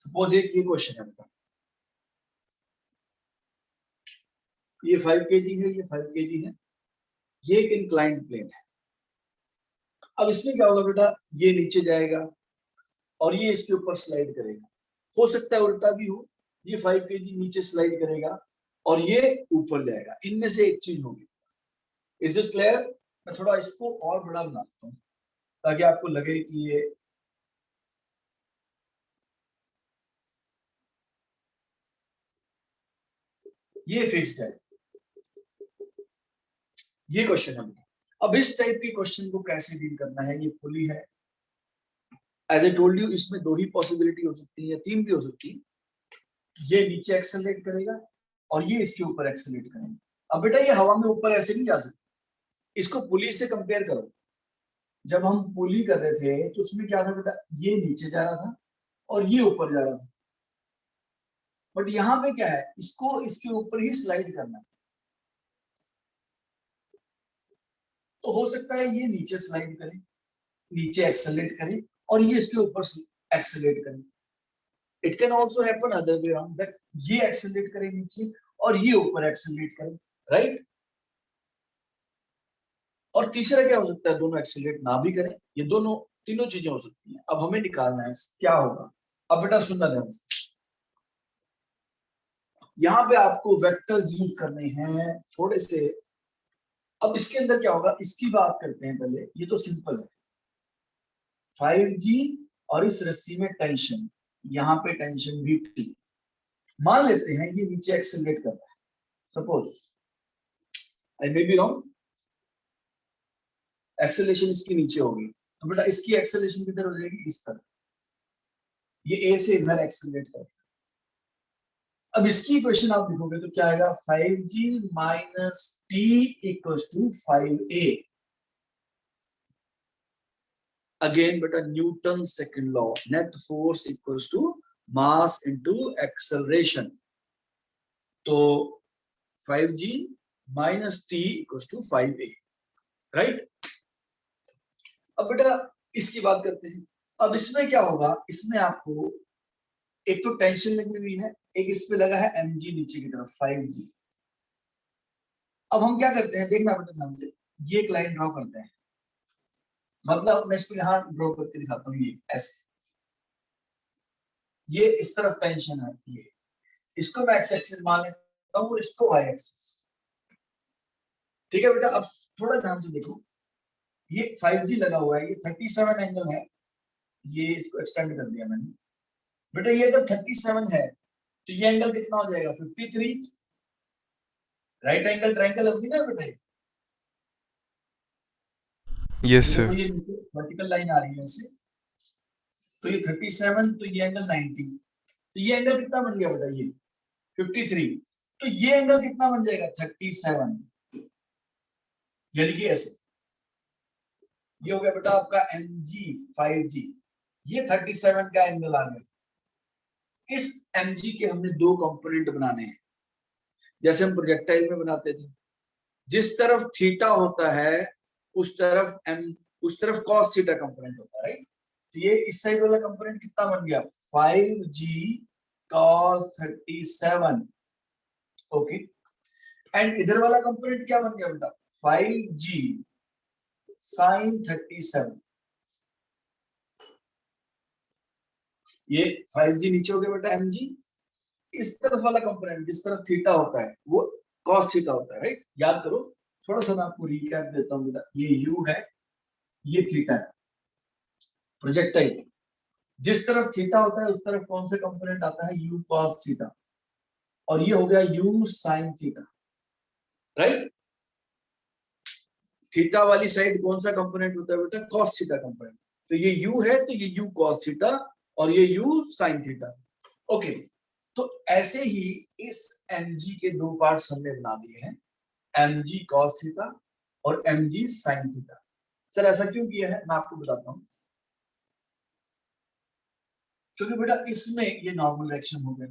सपोज एक ये क्वेश्चन है बेटा, ये 5 kg है, ये 5 kg है, ये एक इंक्लाइंड प्लेन है। अब इसमें क्या होगा बेटा? ये नीचे जाएगा और ये इसके ऊपर स्लाइड करेगा। हो सकता है उल्टा भी हो, ये 5 kg नीचे स्लाइड करेगा और ये ऊपर जाएगा। इनमें से एक चीज होगी। Is this clear? मैं थोड़ा इसको और बड़ा बनाता हूँ ताकि आपको लगे कि ये फिक्स्ड है। ये क्वेश्चन है। अब इस टाइप के क्वेश्चन को कैसे डील करना है, ये पुली है। एज ए टोल्ड यू, इसमें 2 ही पॉसिबिलिटी हो सकती है या 3 भी हो सकती है। ये नीचे एक्सेलरेट करेगा और ये इसके ऊपर एक्सेलरेट करेगा। अब बेटा ये हवा में ऊपर ऐसे नहीं जा सकता, इसको पुली से कंपेयर करो। जब हम पुली कर रहे थे तो उसमें क्या था बेटा, ये नीचे जा रहा था और ये ऊपर जा रहा था। बट यहाँ पे क्या है, इसको इसके ऊपर ही स्लाइड करना है। तो हो सकता है ये नीचे स्लाइड करे, नीचे एक्सेलरेट करे और ये इसके ऊपर एक्सेलरेट करे। It can also happen other way around, that ये एक्सेलरेट करे नीचे और ये ऊपर एक्सेलरेट करे, राइट। और तीसरा क्या हो सकता है, दोनों एक्सेलरेट ना भी करें। ये दोनों तीनों चीजें हो सकती हैं। अब हमें निकालना है क्या होगा। अब बेटा सुनना ध्यान से, यहाँ पे आपको वेक्टर्स यूज करने हैं थोड़े से। अब इसके अंदर क्या होगा, इसकी बात करते हैं पहले। ये तो सिंपल है, 5G और इस रस्सी में टेंशन, यहाँ पे टेंशन भी T। मान लेते हैं ये नीचे एक्सेलरेट कर रहा है, suppose I may be wrong, acceleration इसकी नीचे होगी। तो बेटा इसकी एक्सेलरेशन किधर हो जाएगी, इस तरह। ये A से इधर एक्सेलरेट करेगा। अब इसकी इक्वेशन आप लिखोगे तो क्या आएगा, 5G minus T equals to 5A। Again बेटा Newton second law, net force equals to mass into acceleration. तो 5G minus T equals to 5A, right. अब बेटा इसकी बात करते हैं। अब इसमें क्या होगा, इसमें आपको एक तो टेंशन लगी हुई है, एक इस पे लगा है mg नीचे की तरफ 5G। अब हम क्या करते हैं, देखना बेटा ध्यान से, ये एक लाइन ड्रॉ करते हैं। मतलब मैं इसको यहाँ ड्रॉ करके दिखाता हूँ, ये ऐसे, ये इस तरफ टेंशन है, ये इसको मैं एक्स एक्सिस मान लेता हूँ और इसको वाई एक्सिस। ठीक है बेटा, अब थोड़ा ध्यान से देखो, ये 5G लगा हुआ है, ये 37 एंगल है, ये इसको एक्सटेंड कर दिया मैंने। बेटा ये अगर 37 है तो ये एंगल कितना हो जाएगा, 53। राइट एंगल ट्रायंगल होगी ना बेटा। यस देखो सर। ये वर्टिकल लाइन आ रही है ऐसे, तो ये 37, तो ये एंगल 90, तो ये एंगल कितना बन गया बेटा, ये 53। तो ये एंगल कितना बन जाएगा, 37, यानी कि ऐसे। ये हो गया बेटा आपका mg 5G, ये 37 का एंगल आ गया। इस mg के हमने 2 कंपोनेंट बनाने हैं, जैसे हम प्रोजेक्टाइल में बनाते थे। जिस तरफ थीटा होता है उस तरफ cos थीटा कंपोनेंट होता है, राइट। तो ये इस साइड वाला कंपोनेंट कितना बन गया, 5G cos 37, ओके। एंड इधर वाला कंपोनेंट क्या बन गया बेटा, 5G sin 37। ये 5G नीचे हो गया बेटा mg। इस तरफ वाला कंपोनेंट जिस तरफ थीटा होता है वो cos थीटा होता है, राइट। याद करो, थोड़ा सा मैं आपको रिकैप देता हूँ बेटा। ये u है, ये थीटा है, प्रोजेक्टाइल। जिस तरफ थीटा होता है उस तरफ कौन सा कंपोनेंट आता है, u cos थीटा, और ये हो गया u sin theta, right. Theta वाली साइड कौन सा कंपोनेंट होता है बेटा, cos थीटा कंपोनेंट। तो ये u है, तो ये u cos थीटा और ये u sin थीटा, ओके। तो ऐसे ही इस mg के 2 पार्ट्स हमने बना दिए हैं, mg cos थीटा और mg sin थीटा। सर ऐसा क्यों किया है, मैं आपको बताता हूँ। क्योंकि बेटा इसमें ये नॉर्मल रिएक्शन हो गया।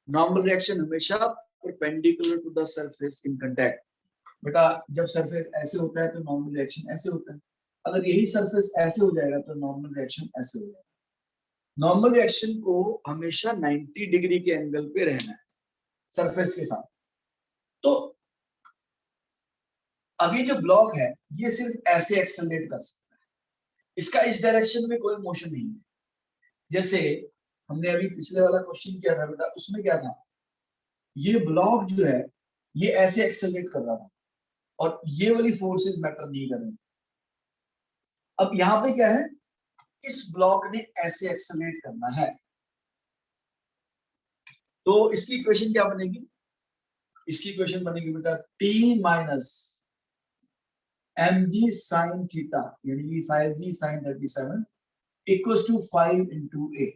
नॉर्मल रिएक्शन हमेशा perpendicular to the surface in contact. बेटा जब सरफेस ऐसे होता है तो नॉर्मल रिएक्शन ऐसे होता है। अगर यही सरफेस ऐसे हो जाएगा तो नॉर्मल रिएक्शन ऐसे हो जाएगा। नॉर्मल रिएक्शन को हमेशा 90 डिग्री के एंगल पे रहना है सरफेस के साथ। तो अब ये जो ब्लॉक है ये सिर्फ ऐसे एक्सेलरेट कर सकता है, इसका इस डायरेक्शन में कोई मोशन नहीं है। जैसे हमने अभी पिछले वाला क्वेश्चन किया था बेटा, उसमें क्या था, ये ब्लॉक जो है ये ऐसे एक्सेलरेट कर रहा था, और ये वाली फोर्सेस मैटर नहीं करेंगी। अब यहाँ पे क्या है, इस ब्लॉक ने ऐसे एक्सेलरेट करना है, तो इसकी इक्वेशन क्या बनेगी? इसकी इक्वेशन बनेगी बेटा t minus mg sine theta यानी कि 5g sine 37 equals to 5 into a।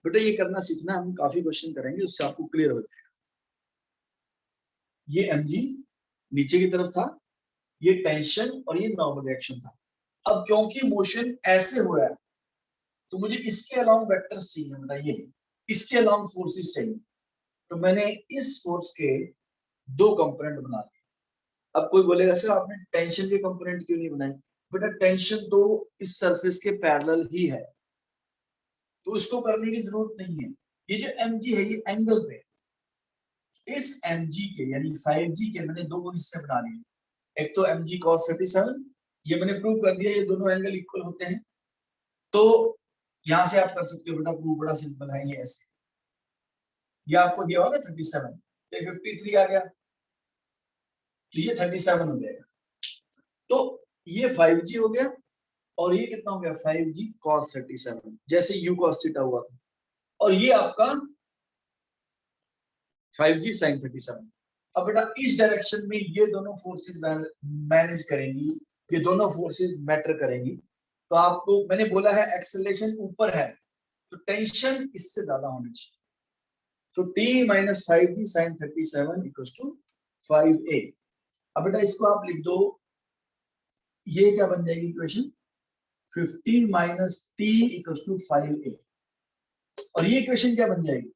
बेटा ये करना सीखना, हम काफी क्वेश्चन करेंगे, उससे आपको क्लियर हो जाएगा। ये mg नीचे की तरफ था, ये टेंशन और ये नॉर्मल रिएक्शन था। अब क्योंकि मोशन ऐसे हो रहा है तो मुझे इसके अलाउंग वेक्टर चाहिए, बेटा ये इसके अलाउंग फोर्सेस चाहिए, तो मैंने इस फोर्स के दो कंपोनेंट बना दिए। अब कोई बोलेगा सर आपने टेंशन के कंपोनेंट क्यों नहीं बनाए? बेटा टेंशन तो इस सरफेस के पैरेलल ही है, तो इसको करने की जरूरत नहीं है। ये जो mg है ये एंगल पे, इस mg के यानी 5g के मैंने दो हिस्से बना लिए। एक तो mg cos 37, ये मैंने प्रूव कर दिया, ये दोनों एंगल इक्वल होते हैं। तो यहां से आप कर सकते हो बेटा, प्रूव बड़ा सिंपल है। ये ऐसे, ये आपको दिया होगा 37, तो 53 आ गया, तो ये 37 हो जाएगा। तो ये 5g हो गया और ये कितना हो गया 5g cos 37, जैसे u cos थीटा हुआ था। और ये आपका 5g sin 37। अब बेटा इस डायरेक्शन में ये दोनों फोर्सेस मैनेज करेंगी, ये दोनों फोर्सेस मैटर करेंगी। तो आपको मैंने बोला है एक्सेलरेशन ऊपर है तो टेंशन इससे ज्यादा होनी चाहिए। तो t minus 5g sin 37 equals to 5a। अब बेटा इसको आप लिख दो, ये क्या बन जाएगी equation 50 minus t equals to 5a। और ये इक्वेशन क्या बन जाएगी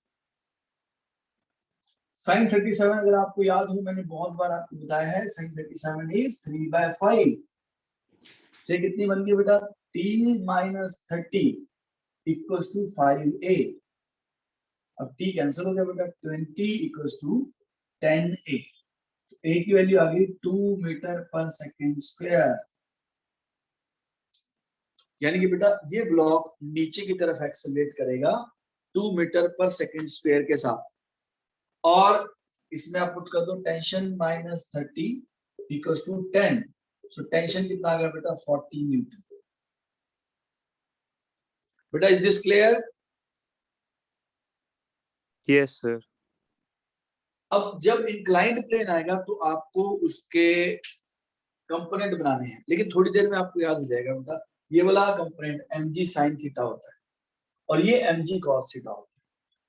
sin 37, अगर आपको याद हो मैंने बहुत बार आपको बताया है sin 37 इज 3/5। ये कितनी बन गई बेटा t minus 30 equals to 5a। अब t कैंसिल हो गया बेटा 20 इक्वल्स टू 10a। तो a की वैल्यू आ गई 2 मीटर पर सेकेंड स्क्वायर। यानी कि बेटा ये ब्लॉक नीचे की तरफ एक्सेलरेट करेगा 2 मीटर पर सेकेंड स्क्वायर के साथ। और इसमें आप पुट कर दो tension minus 30 equals to 10। So tension कितना आ गया बेटा 40 न्यूटन। बेटा is this clear? Yes sir. अब जब इंक्लाइंड प्लेन आएगा तो आपको उसके कंपोनेंट बनाने हैं, लेकिन थोड़ी देर में आपको याद हो जाएगा बेटा ये वाला कंपोनेंट mg sin थीटा होता है और ये mg cos थीटा होता है।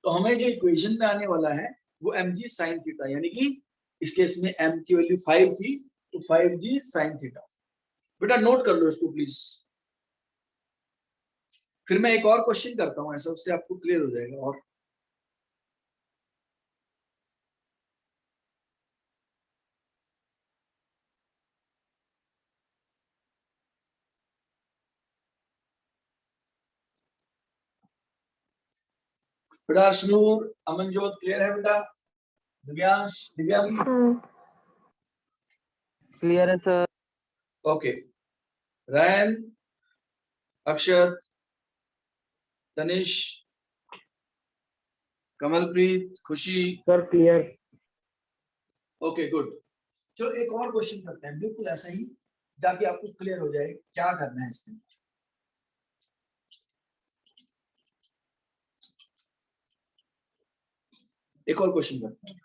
तो हमें जो इक्वेशन में आने वाला है वो mg sin थीटा, यानी कि इस केस में m की वैल्यू 5 थी तो 5g sin थीटा। बेटा नोट कर लो इसको प्लीज, फिर मैं एक और क्वेश्चन करता हूं ऐसा, उससे आपको क्लियर हो जाएगा। और बेटा अर्शनूर अमनजोत क्लियर है बेटा? दिव्यांश दिव्यांग क्लियर है सर। ओके, रैन अक्षत तनिष कमलप्रीत खुशी सर क्लियर। Okay good. चलो एक और क्वेश्चन करते हैं बिल्कुल ऐसा ही, ताकि आपको क्लियर हो जाए क्या करना है इसमें। एक और क्वेश्चन करते हैं।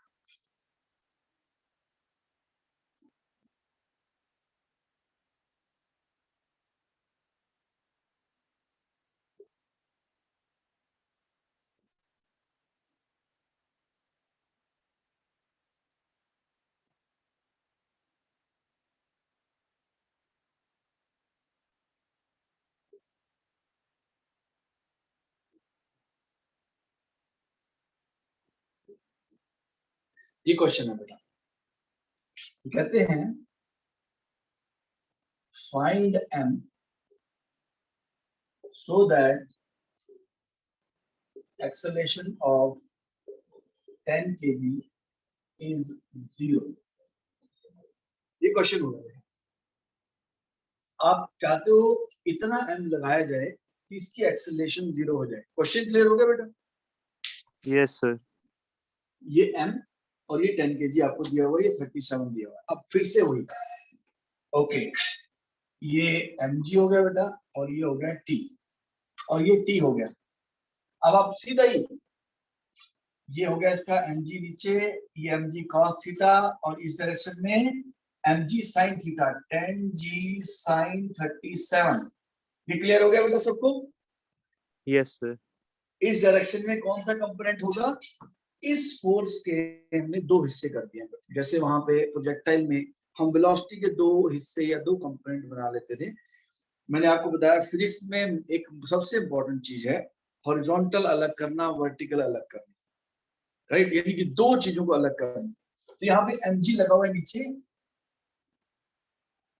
ये क्वेश्चन है बेटा, कहते हैं find m so that acceleration of 10 kg is 0। ये क्वेश्चन हो रहा है, आप चाहते हो इतना m लगाया जाए कि इसकी एक्सेलरेशन 0 हो जाए। क्वेश्चन क्लियर हो गया बेटा? Yes sir. ये m और ये 10 kg आपको दिया हुआ है, ये 37 दिया हुआ है। अब फिर से वही, ओके, ये mg हो गया बेटा और ये हो गया t और ये t हो गया। अब आप सीधा ही, ये हो गया इसका mg नीचे, ये mg cos थीटा और इस डायरेक्शन में mg sin theta, 10g sin 37। ये क्लियर हो गया बेटा सबको? Yes sir. इस डायरेक्शन में कौन सा कंपोनेंट होगा? इस फोर्स के हमने दो हिस्से कर दिए, जैसे वहां पे प्रोजेक्टाइल में हम वेलोसिटी के दो हिस्से या दो कंपोनेंट बना लेते थे। मैंने आपको बताया फिजिक्स में एक सबसे इंपॉर्टेंट चीज है हॉरिजॉन्टल अलग करना, वर्टिकल अलग करना, राइट, यानी कि दो चीजों को अलग करना। तो यहाँ पे mg लगा हुआ है नीचे,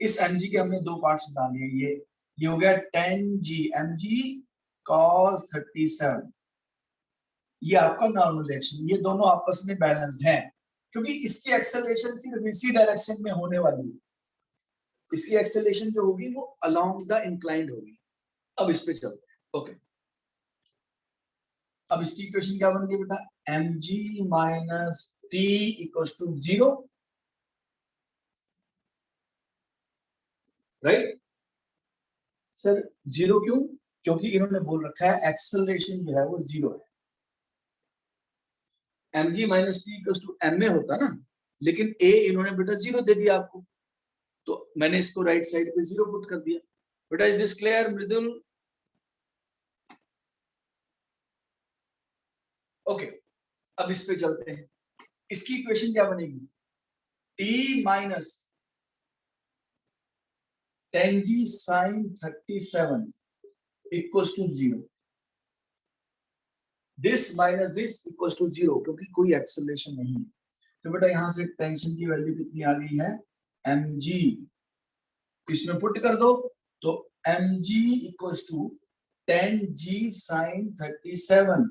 इस mg के हमने दो पार्ट्स बना लिए, ये हो गया 10g mg cos 37, ये आपका नॉर्मल डायरेक्शन, ये दोनों आपस में बैलेंस्ड हैं क्योंकि इसकी एक्सेलरेशन सिर्फ इसी डायरेक्शन में होने वाली है, इसकी एक्सेलरेशन जो होगी वो अलोंग द इंक्लाइंड होगी। अब इस पे चलते हैं, ओके। अब इसकी इक्वेशन क्या बन गई बेटा? mg minus t equals to 0, right sir? 0 क्यों? क्योंकि इन्होंने बोल रखा है एक्सेलरेशन जो है वो 0 है। mg minus T equals to ma होता ना, लेकिन a इन्होंने बेटा 0 दे दिया आपको, तो मैंने इसको राइट साइड पे 0 पुट कर दिया। बेटा is this clear Mridul? Okay, अब इस पे चलते हैं। इसकी इक्वेशन क्या बनेगी? t minus 10g sin 37 equals to 0, this minus this equals to 0, क्योंकि कोई एक्सेलरेशन नहीं है। तो बेटा यहाँ से टेंशन की वैल्यू कितनी आ गई है? mg, इसमें पुट कर दो तो mg equals to 10g sin 37,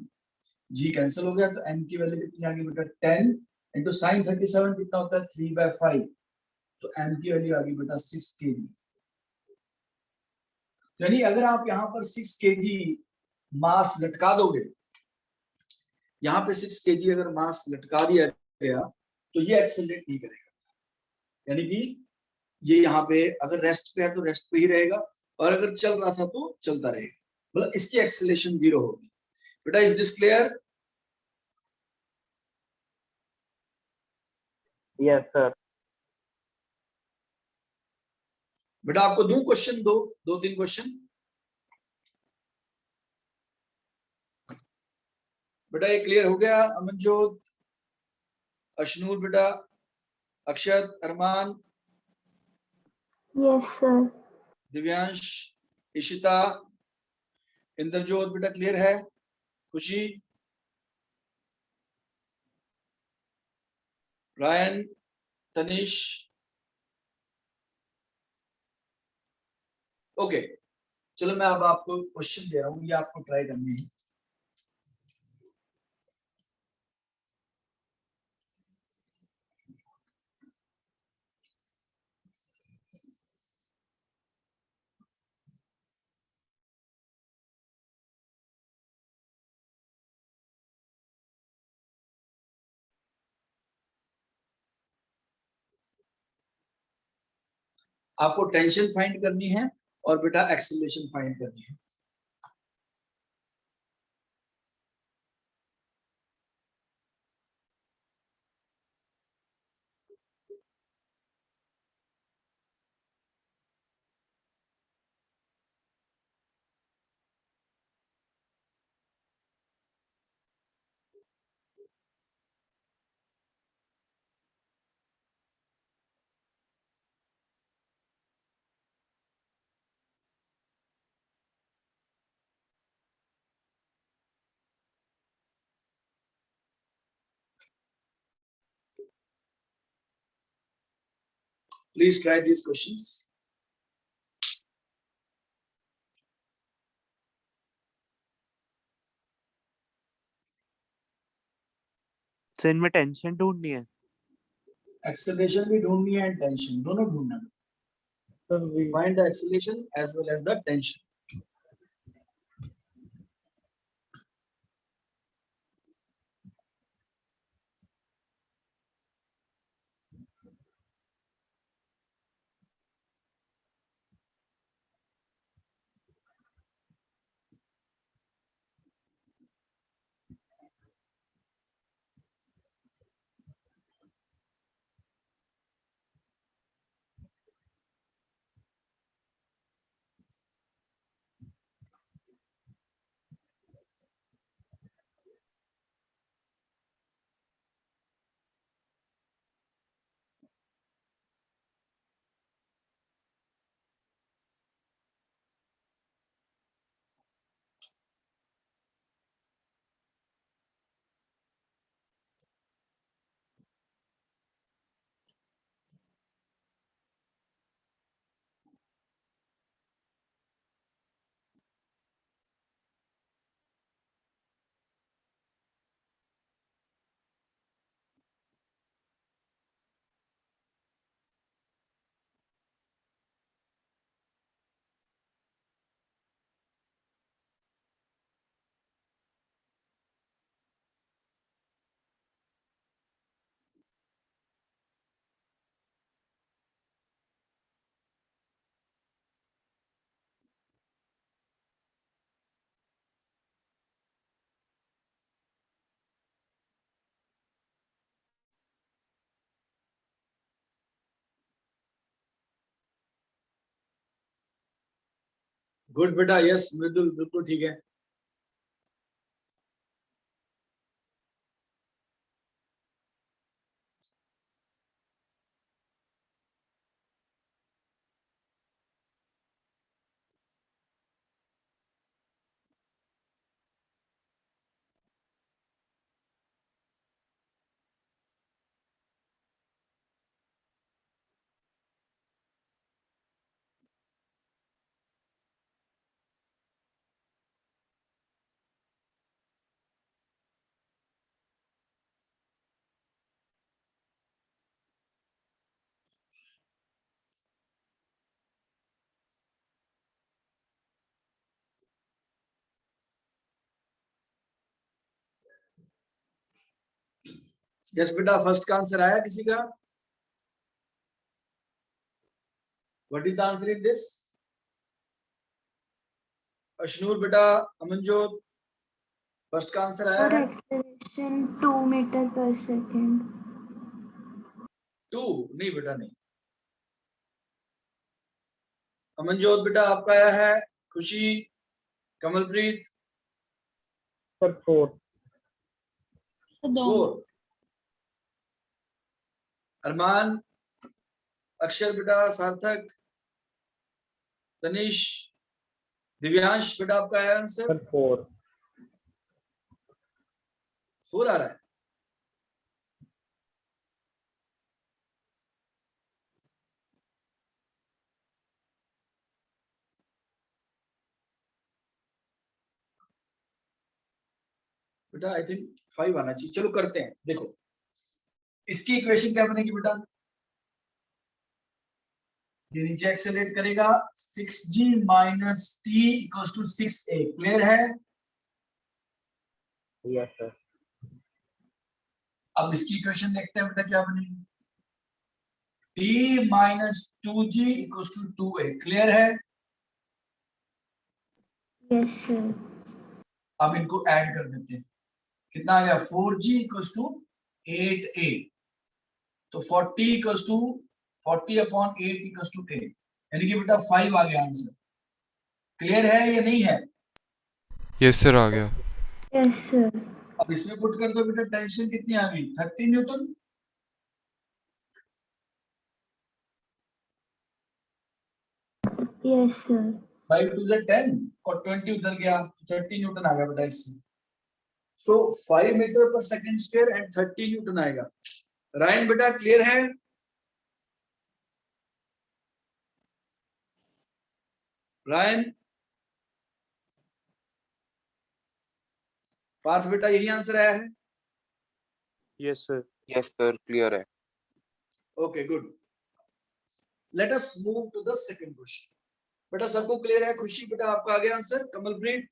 g cancel हो गया तो m की वैल्यू कितनी आ गई बेटा? 10 इंटू साइन 37 कितना होता है? 3/5, तो m की वैल्यू आ गई बेटा 6 kg। यानी अगर आप यहाँ पर 6 kg मास लटका दोगे, यहाँ पे 6 kg अगर मास लटका दिया गया तो ये एक्सेलरेट नहीं करेगा, यानी कि ये यहाँ पे अगर रेस्ट पे है तो रेस्ट पे ही रहेगा, और अगर चल रहा था तो चलता रहेगा, मतलब इसकी एक्सेलरेशन 0 होगी। बेटा is this clear? Yes, sir. बेटा आपको दूं क्वेश्चन, दो तीन क्वेश्चन? बेटा ये क्लियर हो गया? अमनजोत, अशनूर बेटा, अक्षत, अरमान, Yes, sir. दिव्यांश, इशिता, इंद्रजोत बेटा क्लियर है? खुशी, रायन, तनिष, ओके। चलो मैं अब आपको क्वेश्चन दे रहा हूँ, ये आपको ट्राई करनी है। आपको टेंशन फाइंड करनी है और बेटा एक्सेलरेशन फाइंड करनी है। Please try these questions. Sir इनमें टेंशन ढूंढनी है? Acceleration भी ढूंढनी है, टेंशन दोनों ढूंढना है। Sir, we Find the acceleration as well as the tension. Good बेटा, यस मृदुल, बिल्कुल ठीक है। यस बेटा, फर्स्ट का आंसर आया किसी का? What is the answer in this? Ashnoor बेटा, अमनजोत, फर्स्ट का आंसर आया और है? एक्सेलरेशन 2 मीटर पर सेकेंड। 2 नहीं बेटा, नहीं। अमनजोत बेटा आपका आया है। खुशी, कमलप्रीत, सर 4। 4। अरमान, अक्षर बेटा, सार्थक, तनिष, दिव्यांश बेटा आपका आया आंसर? सर 4। 4 आ रहा है। बेटा आई थिंक 5 आना चाहिए। चलो करते हैं, देखो इसकी इक्वेशन क्या बनेगी बेटा? ये नीचे एक्सेलरेट करेगा 6g minus T equals to 6a। Clear है? Yes sir. अब इसकी इक्वेशन देखते हैं बेटा क्या बनेगी। t minus 2g equals to 2a। Clear है? Yes sir. अब इनको ऐड कर देते हैं। कितना आ गया? 4g equals to 8a। तो 40 equals to 40 upon 8 equals to a, यानी कि बेटा 5 आ गया आंसर। क्लियर है या नहीं है? यस सर, आ गया। Yes sir. अब इसमें पुट कर दो बेटा, टेंशन कितनी आ गई? 30 न्यूटन। Yes sir. 5 2 से 10 और 20 उधर गया, 30 न्यूटन आ गया बेटा इससे। So 5 metre per second square and 30 newton आएगा। रायन बेटा क्लियर है? रायन, पार्थ बेटा यही आंसर आया है? Yes sir. Yes sir, clear है। Okay good. Let us move to the second question. बेटा सबको क्लियर है? खुशी बेटा आपका आ गया आंसर। Kamalpreet,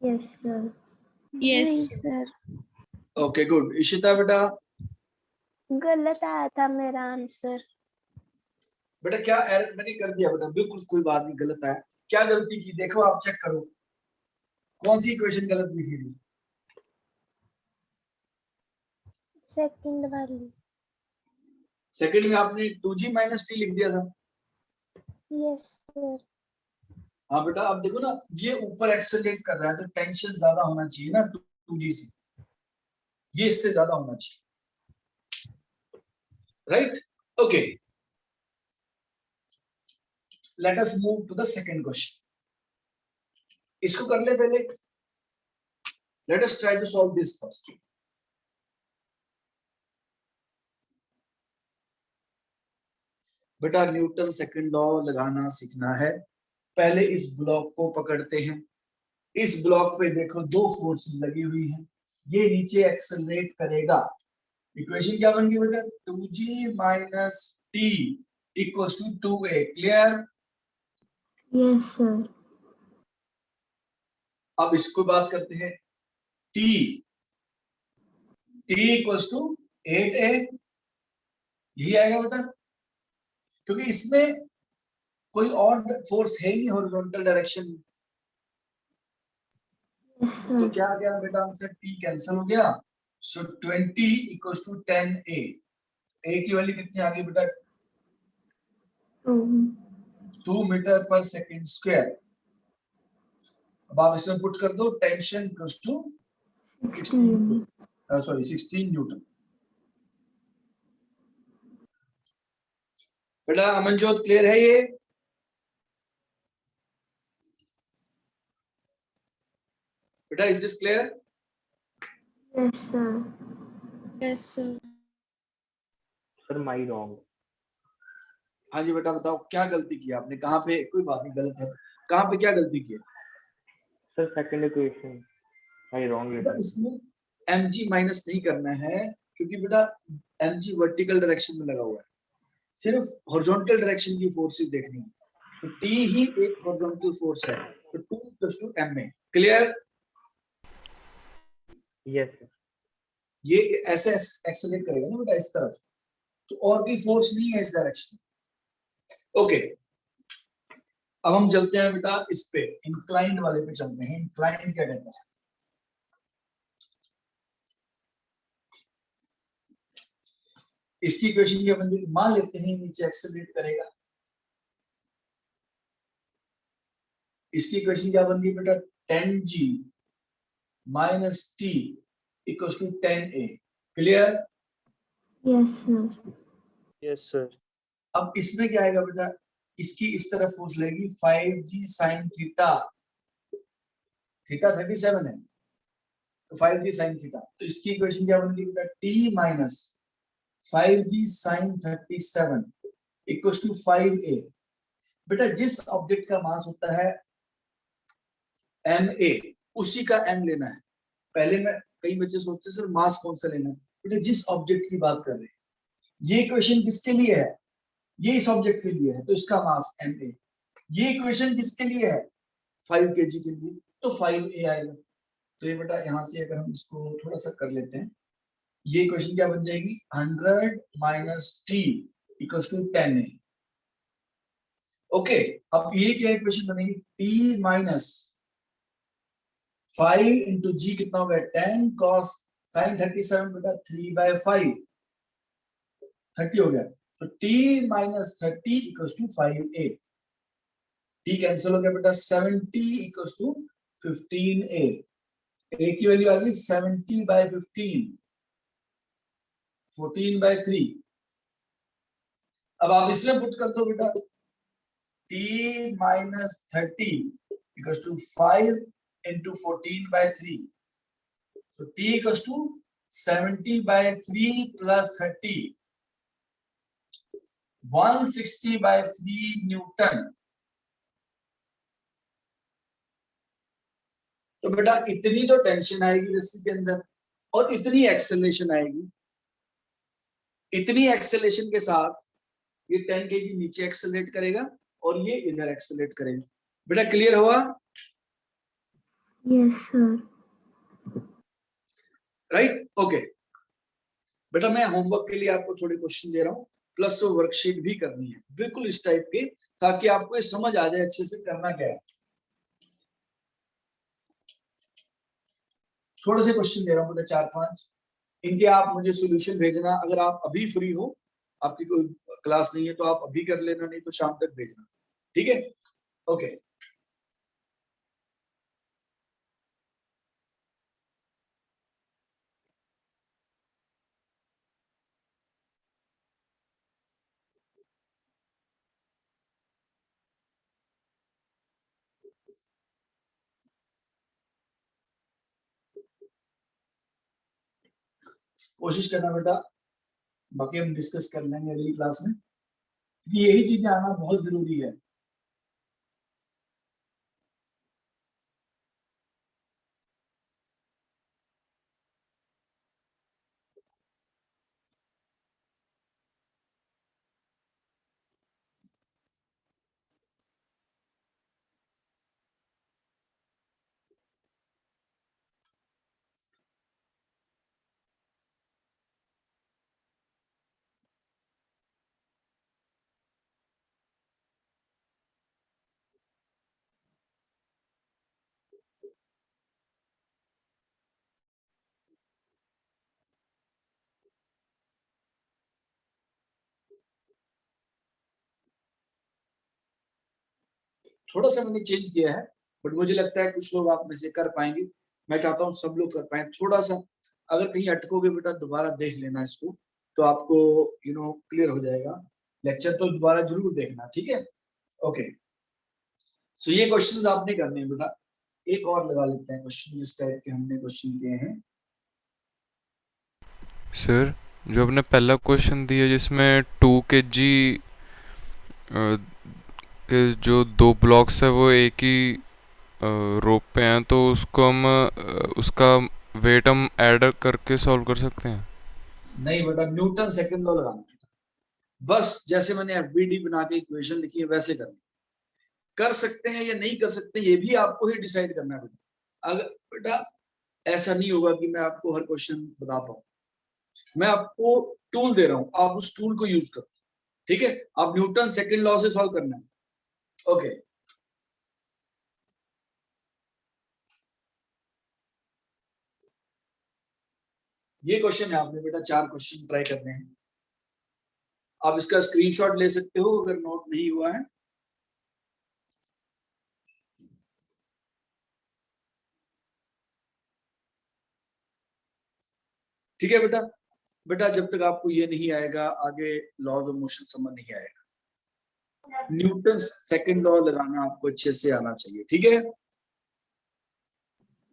yes sir. नहीं yes sir, okay good. Ishita बेटा, गलत आया था मेरा आंसर। बेटा क्या एरर मैंने कर दिया बेटा? बिल्कुल कोई बात नहीं, गलत आया। क्या गलती की देखो, आप चेक करो कौन सी इक्वेशन गलत लिखी थी। सेकंड वाली। सेकंड में आपने 2g माइनस टी लिख दिया था। Yes sir. हाँ बेटा, अब देखो ना, ये ऊपर एक्सेलरेट कर रहा है तो टेंशन ज्यादा होना चाहिए ना 2g से, ये इससे ज्यादा होना चाहिए। Right? Okay, let us move to the second question. इसको कर ले पहले। Let us try to solve this first. बेटा न्यूटन सेकंड लॉ लगाना सीखना है। पहले इस ब्लॉक को पकड़ते हैं। इस ब्लॉक पे देखो दो फोर्स लगी हुई हैं, ये नीचे एक्सेलरेट करेगा। इक्वेशन क्या बन गई बेटा? 2g minus T equals to 2a। Clear? Yes sir. अब इसको बात करते हैं। t इक्वल्स टू 8a, यही आएगा बेटा, क्योंकि इसमें कोई और फोर्स है नहीं हॉरिजॉन्टल डायरेक्शन में। यस तो सर। क्या आ गया बेटा आंसर? t कैंसिल हो गया। सो 20 इक्वल्स टू 10a। a की वैल्यू कितनी आ गई बेटा? 2. 2 मीटर पर सेकेंड स्क्वायर। अब आप इसमें पुट कर दो tension equals to 16. Sorry 16 newton. बेटा अमनजोत क्लियर है ये? बेटा is this clear? Yes, sir. Yes, sir. Sir, my wrong. हाँ जी बेटा बताओ क्या गलती की आपने, कहाँ पे? कोई बात नहीं, गलत है, कहाँ पे क्या गलती की है? Sir, second equation. I wrong बेटा written. इसमें mg माइनस नहीं करना है, क्योंकि बेटा mg वर्टिकल डायरेक्शन में लगा हुआ है, सिर्फ हॉरिजॉन्टल डायरेक्शन की फोर्सेस देखनी है। तो t ही एक हॉरिजॉन्टल फोर्स है, तो 2 + 2 ma। क्लियर? Yes, sir. ये ऐसे एक्सेलरेट करेगा ना बेटा इस तरफ, तो और कोई फोर्स नहीं है इस डायरेक्शन में। ओके, अब हम चलते हैं बेटा इस पे, इंक्लाइंड वाले पे चलते हैं। इंक्लाइंड क्या कहता है? इसकी इक्वेशन क्या बन जाएगी? मान लेते हैं नीचे एक्सेलरेट करेगा, इसकी इक्वेशन क्या बन गई बेटा? 10g minus t equals to 10a। Clear? Yes, sir. Yes sir. अब इसमें क्या आएगा बेटा? इसकी इस तरफ फोर्स लगेगी 5g sin थीटा, थीटा 37 है, तो 5g sin थीटा। तो इसकी इक्वेशन क्या बन गई बेटा? t minus 5g sin 37 equals to 5a। बेटा जिस ऑब्जेक्ट का मास होता है ma, उसी का m लेना है। पहले में कई बच्चे सोचते सर मास कौन सा लेना है, बेटा जिस ऑब्जेक्ट की बात कर रहे हैं। ये इक्वेशन किसके लिए है? ये इस ऑब्जेक्ट के लिए है, तो इसका मास ma। ये इक्वेशन किसके लिए है? 5 kg के लिए, तो 5a आएगा। तो ये बेटा यहाँ से अगर हम इसको थोड़ा सा कर लेते हैं, ये इक्वेशन क्या बन जाएगी? 100 minus t equals to 10a। Okay, अब ये क्या इक्वेशन बनेगी? t माइनस 5 इंटू जी कितना हो गया? 10 cos sin 37 बेटा 3/5, 30 हो गया। तो t minus 30 equals to 5a। t cancel हो गया बेटा, 70 इक्वल्स टू 15a। a की वैल्यू आ गई 70/15, 14/3। अब आप इसमें पुट कर दो बेटा, t minus 30 equals to 5 into 14/3, so t equals to 70/3 plus 30, 160/3 newton. तो बेटा इतनी तो टेंशन आएगी रस्सी के अंदर, और इतनी एक्सेलरेशन आएगी। इतनी एक्सेलरेशन के साथ ये 10 kg नीचे एक्सेलरेट करेगा और ये इधर एक्सेलरेट करेगा। बेटा क्लियर हुआ? Yes, sir. राइट? ओके बेटा, मैं होमवर्क के लिए आपको थोड़े क्वेश्चन दे रहा हूँ, प्लस वर्कशीट भी करनी है बिल्कुल इस टाइप के, ताकि आपको ये समझ आ जाए अच्छे से करना क्या है। थोड़े से क्वेश्चन दे रहा हूँ बेटा, 4-5, इनके आप मुझे सॉल्यूशन भेजना। अगर आप अभी फ्री हो, आपकी कोई क्लास नहीं है, तो आप अभी कर लेना, नहीं तो शाम तक भेजना, ठीक है? ओके कोशिश करना बेटा, बाकी हम डिस्कस कर लेंगे अगली क्लास में, क्योंकि यही चीजें आना बहुत जरूरी है। थोड़ा सा मैंने चेंज किया है, बट मुझे लगता है कुछ लोग आप में से कर पाएंगे। मैं चाहता हूँ सब लोग कर पाए। थोड़ा सा अगर कहीं अटकोगे बेटा दोबारा देख लेना इसको, तो आपको क्लियर हो जाएगा। लेक्चर तो दोबारा जरूर देखना, ठीक है? ओके, सो ये क्वेश्चंस आपने करने हैं बेटा। एक और लगा लेते हैं क्वेश्चन जिस टाइप के हमने क्वेश्चन किए हैं। सर जो आपने पहला क्वेश्चन दिया जिसमें 2 kg के जो 2 ब्लॉक्स है वो एक ही रोप पे हैं, तो उसको हम उसका वेट हम ऐड करके सॉल्व कर सकते हैं? नहीं बेटा, न्यूटन सेकंड लॉ लगाना है। बस जैसे मैंने एफबीडी बना के इक्वेशन लिखी है वैसे करना। कर सकते हैं या नहीं कर सकते ये भी आपको ही डिसाइड करना है बेटा। अगर बेटा ऐसा नहीं होगा कि मैं आपको हर क्वेश्चन बता पाऊँ, मैं आपको टूल दे रहा हूँ, आप उस टूल को यूज करो, ठीक है? आप न्यूटन सेकंड लॉ से सॉल्व करना है। ओके, ये क्वेश्चन है, आपने बेटा 4 क्वेश्चन ट्राई करने हैं। आप इसका स्क्रीनशॉट ले सकते हो अगर नोट नहीं हुआ है। ठीक है बेटा? बेटा जब तक आपको ये नहीं आएगा आगे लॉज ऑफ मोशन समझ नहीं आएगा। न्यूटन सेकंड लॉ लगाना आपको अच्छे से आना चाहिए, ठीक है?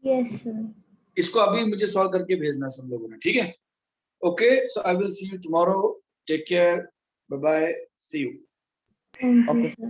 Yes, sir. इसको अभी मुझे सॉल्व करके भेजना सब लोगों ने, ठीक है? Okay, so I will see you tomorrow. Take care, bye bye, see you. Thank you, Okay. sir.